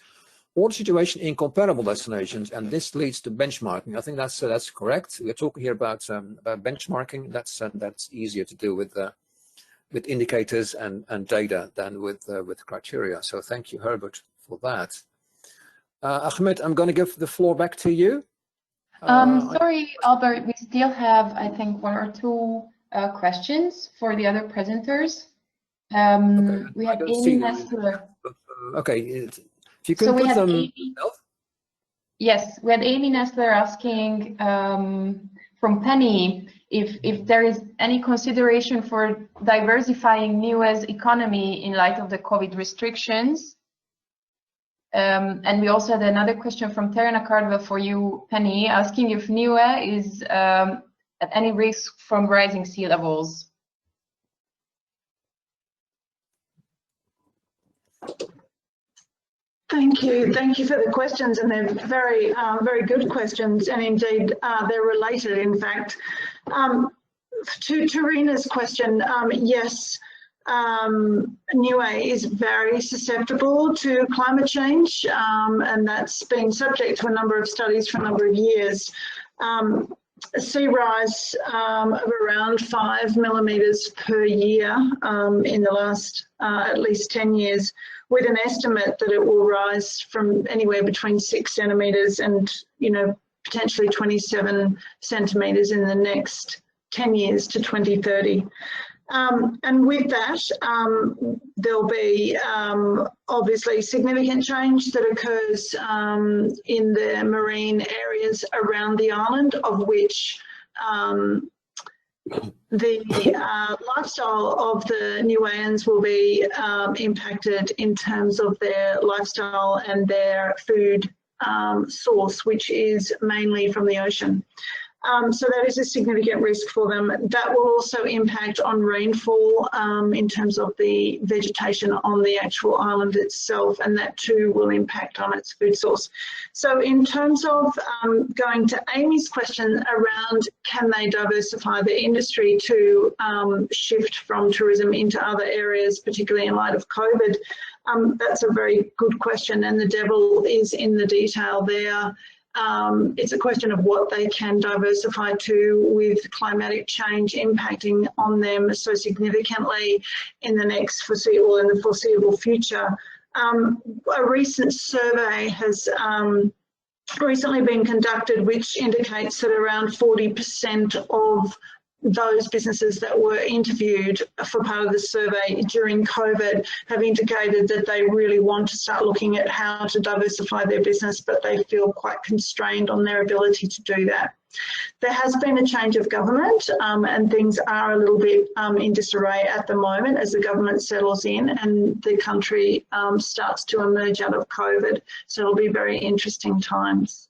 Speaker 1: or the situation in comparable destinations, and this leads to benchmarking. I think that's correct. We're talking here about benchmarking. That's easier to do with with indicators and data than with criteria. So thank you, Herbert, for that. Ahmet, I'm going to give the floor back to you.
Speaker 6: Sorry, Albert, we still have, I think, 1 or 2 questions for the other presenters.
Speaker 1: Okay,
Speaker 6: We have Amy Nestler.
Speaker 1: Okay, if you can put them.
Speaker 6: Amy, yes, we had Amy Nestler asking from Penny if there is any consideration for diversifying Niue's economy in light of the COVID restrictions. And we also had another question from Terena Cardwell for you, Penny, asking if Niue is at any risk from rising sea levels.
Speaker 5: Thank you for the questions, and they're very good questions, and indeed they're related. In fact, to Terena's question, yes, Niue is very susceptible to climate change, and that's been subject to a number of studies for a number of years. A sea rise of around 5 millimeters per year in the last at least 10 years, with an estimate that it will rise from anywhere between 6 centimeters and, potentially 27 centimeters in the next 10 years to 2030. And with that, there'll be obviously significant change that occurs in the marine areas around the island, of which the lifestyle of the Niueans will be impacted in terms of their lifestyle and their food source, which is mainly from the ocean. So that is a significant risk for them. That will also impact on rainfall in terms of the vegetation on the actual island itself, and that too will impact on its food source. So in terms of going to Amy's question around can they diversify the industry to shift from tourism into other areas, particularly in light of COVID, that's a very good question, and the devil is in the detail there. It's a question of what they can diversify to, with climatic change impacting on them so significantly in the foreseeable future. A recent survey has recently been conducted, which indicates that around 40% of those businesses that were interviewed for part of the survey during COVID have indicated that they really want to start looking at how to diversify their business, but they feel quite constrained on their ability to do that. There has been a change of government and things are a little bit in disarray at the moment as the government settles in and the country starts to emerge out of COVID. So it'll be very interesting times.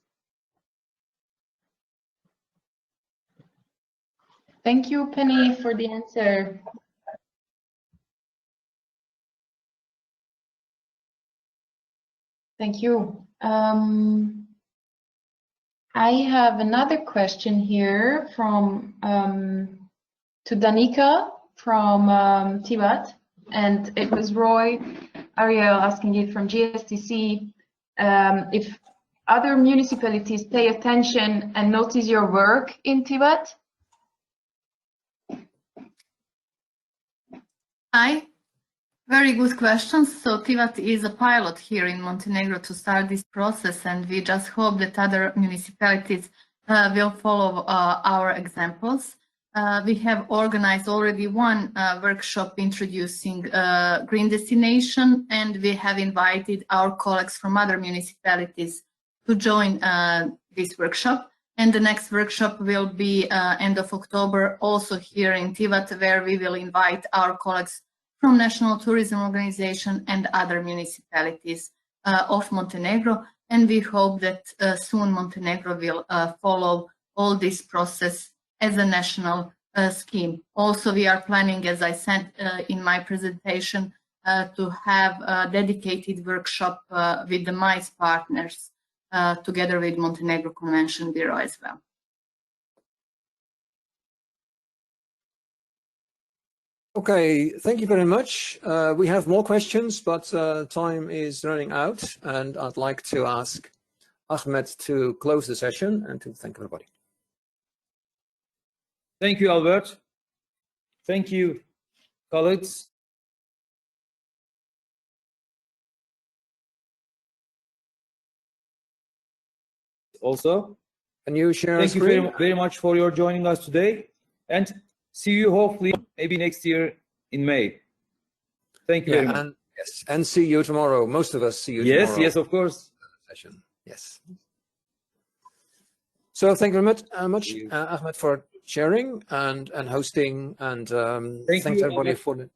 Speaker 6: Thank you, Penny, for the answer. Thank you. I have another question here from to Danica from Tivat, and it was Roy Ariel asking it from GSTC if other municipalities pay attention and notice your work in Tivat.
Speaker 7: Hi, very good questions. So Tivat is a pilot here in Montenegro to start this process, and we just hope that other municipalities will follow our examples. We have organized already one workshop introducing green destination, and we have invited our colleagues from other municipalities to join this workshop. And the next workshop will be end of October, also here in Tivat, where we will invite our colleagues from National Tourism Organization and other municipalities of Montenegro. And we hope that soon Montenegro will follow all this process as a national scheme. Also, we are planning, as I said in my presentation, to have a dedicated workshop with the MICE partners, together with Montenegro Convention Bureau as well.
Speaker 1: Okay, thank you very much. We have more questions, but time is running out, and I'd like to ask Ahmet to close the session and to thank everybody.
Speaker 2: Thank you, Albert. Thank you colleagues. Also,
Speaker 1: Can you share a
Speaker 2: thank you
Speaker 1: screen?
Speaker 2: very much for your joining us today, and see you hopefully maybe next year in May. Thank you very much.
Speaker 1: And yes, and see you tomorrow. Most of us see you
Speaker 2: Yes,
Speaker 1: tomorrow.
Speaker 2: yes, of course.
Speaker 1: Session. Yes. So thank you very much,
Speaker 2: Thank you.
Speaker 1: Ahmet, for sharing and hosting, and
Speaker 2: Thank
Speaker 1: thanks
Speaker 2: you,
Speaker 1: everybody
Speaker 2: Ahmet.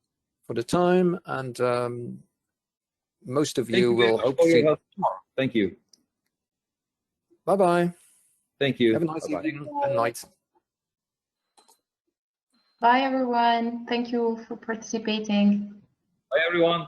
Speaker 1: for the time, and most of
Speaker 2: Thank
Speaker 1: you
Speaker 2: you very
Speaker 1: will
Speaker 2: much
Speaker 1: hope
Speaker 2: for
Speaker 1: to
Speaker 2: your
Speaker 1: see you
Speaker 2: help.
Speaker 1: tomorrow.
Speaker 2: Thank you.
Speaker 1: Bye bye.
Speaker 2: Thank you.
Speaker 1: Have a nice
Speaker 2: Bye-bye.
Speaker 1: evening and night.
Speaker 6: Bye, everyone. Thank you for participating.
Speaker 2: Bye, everyone.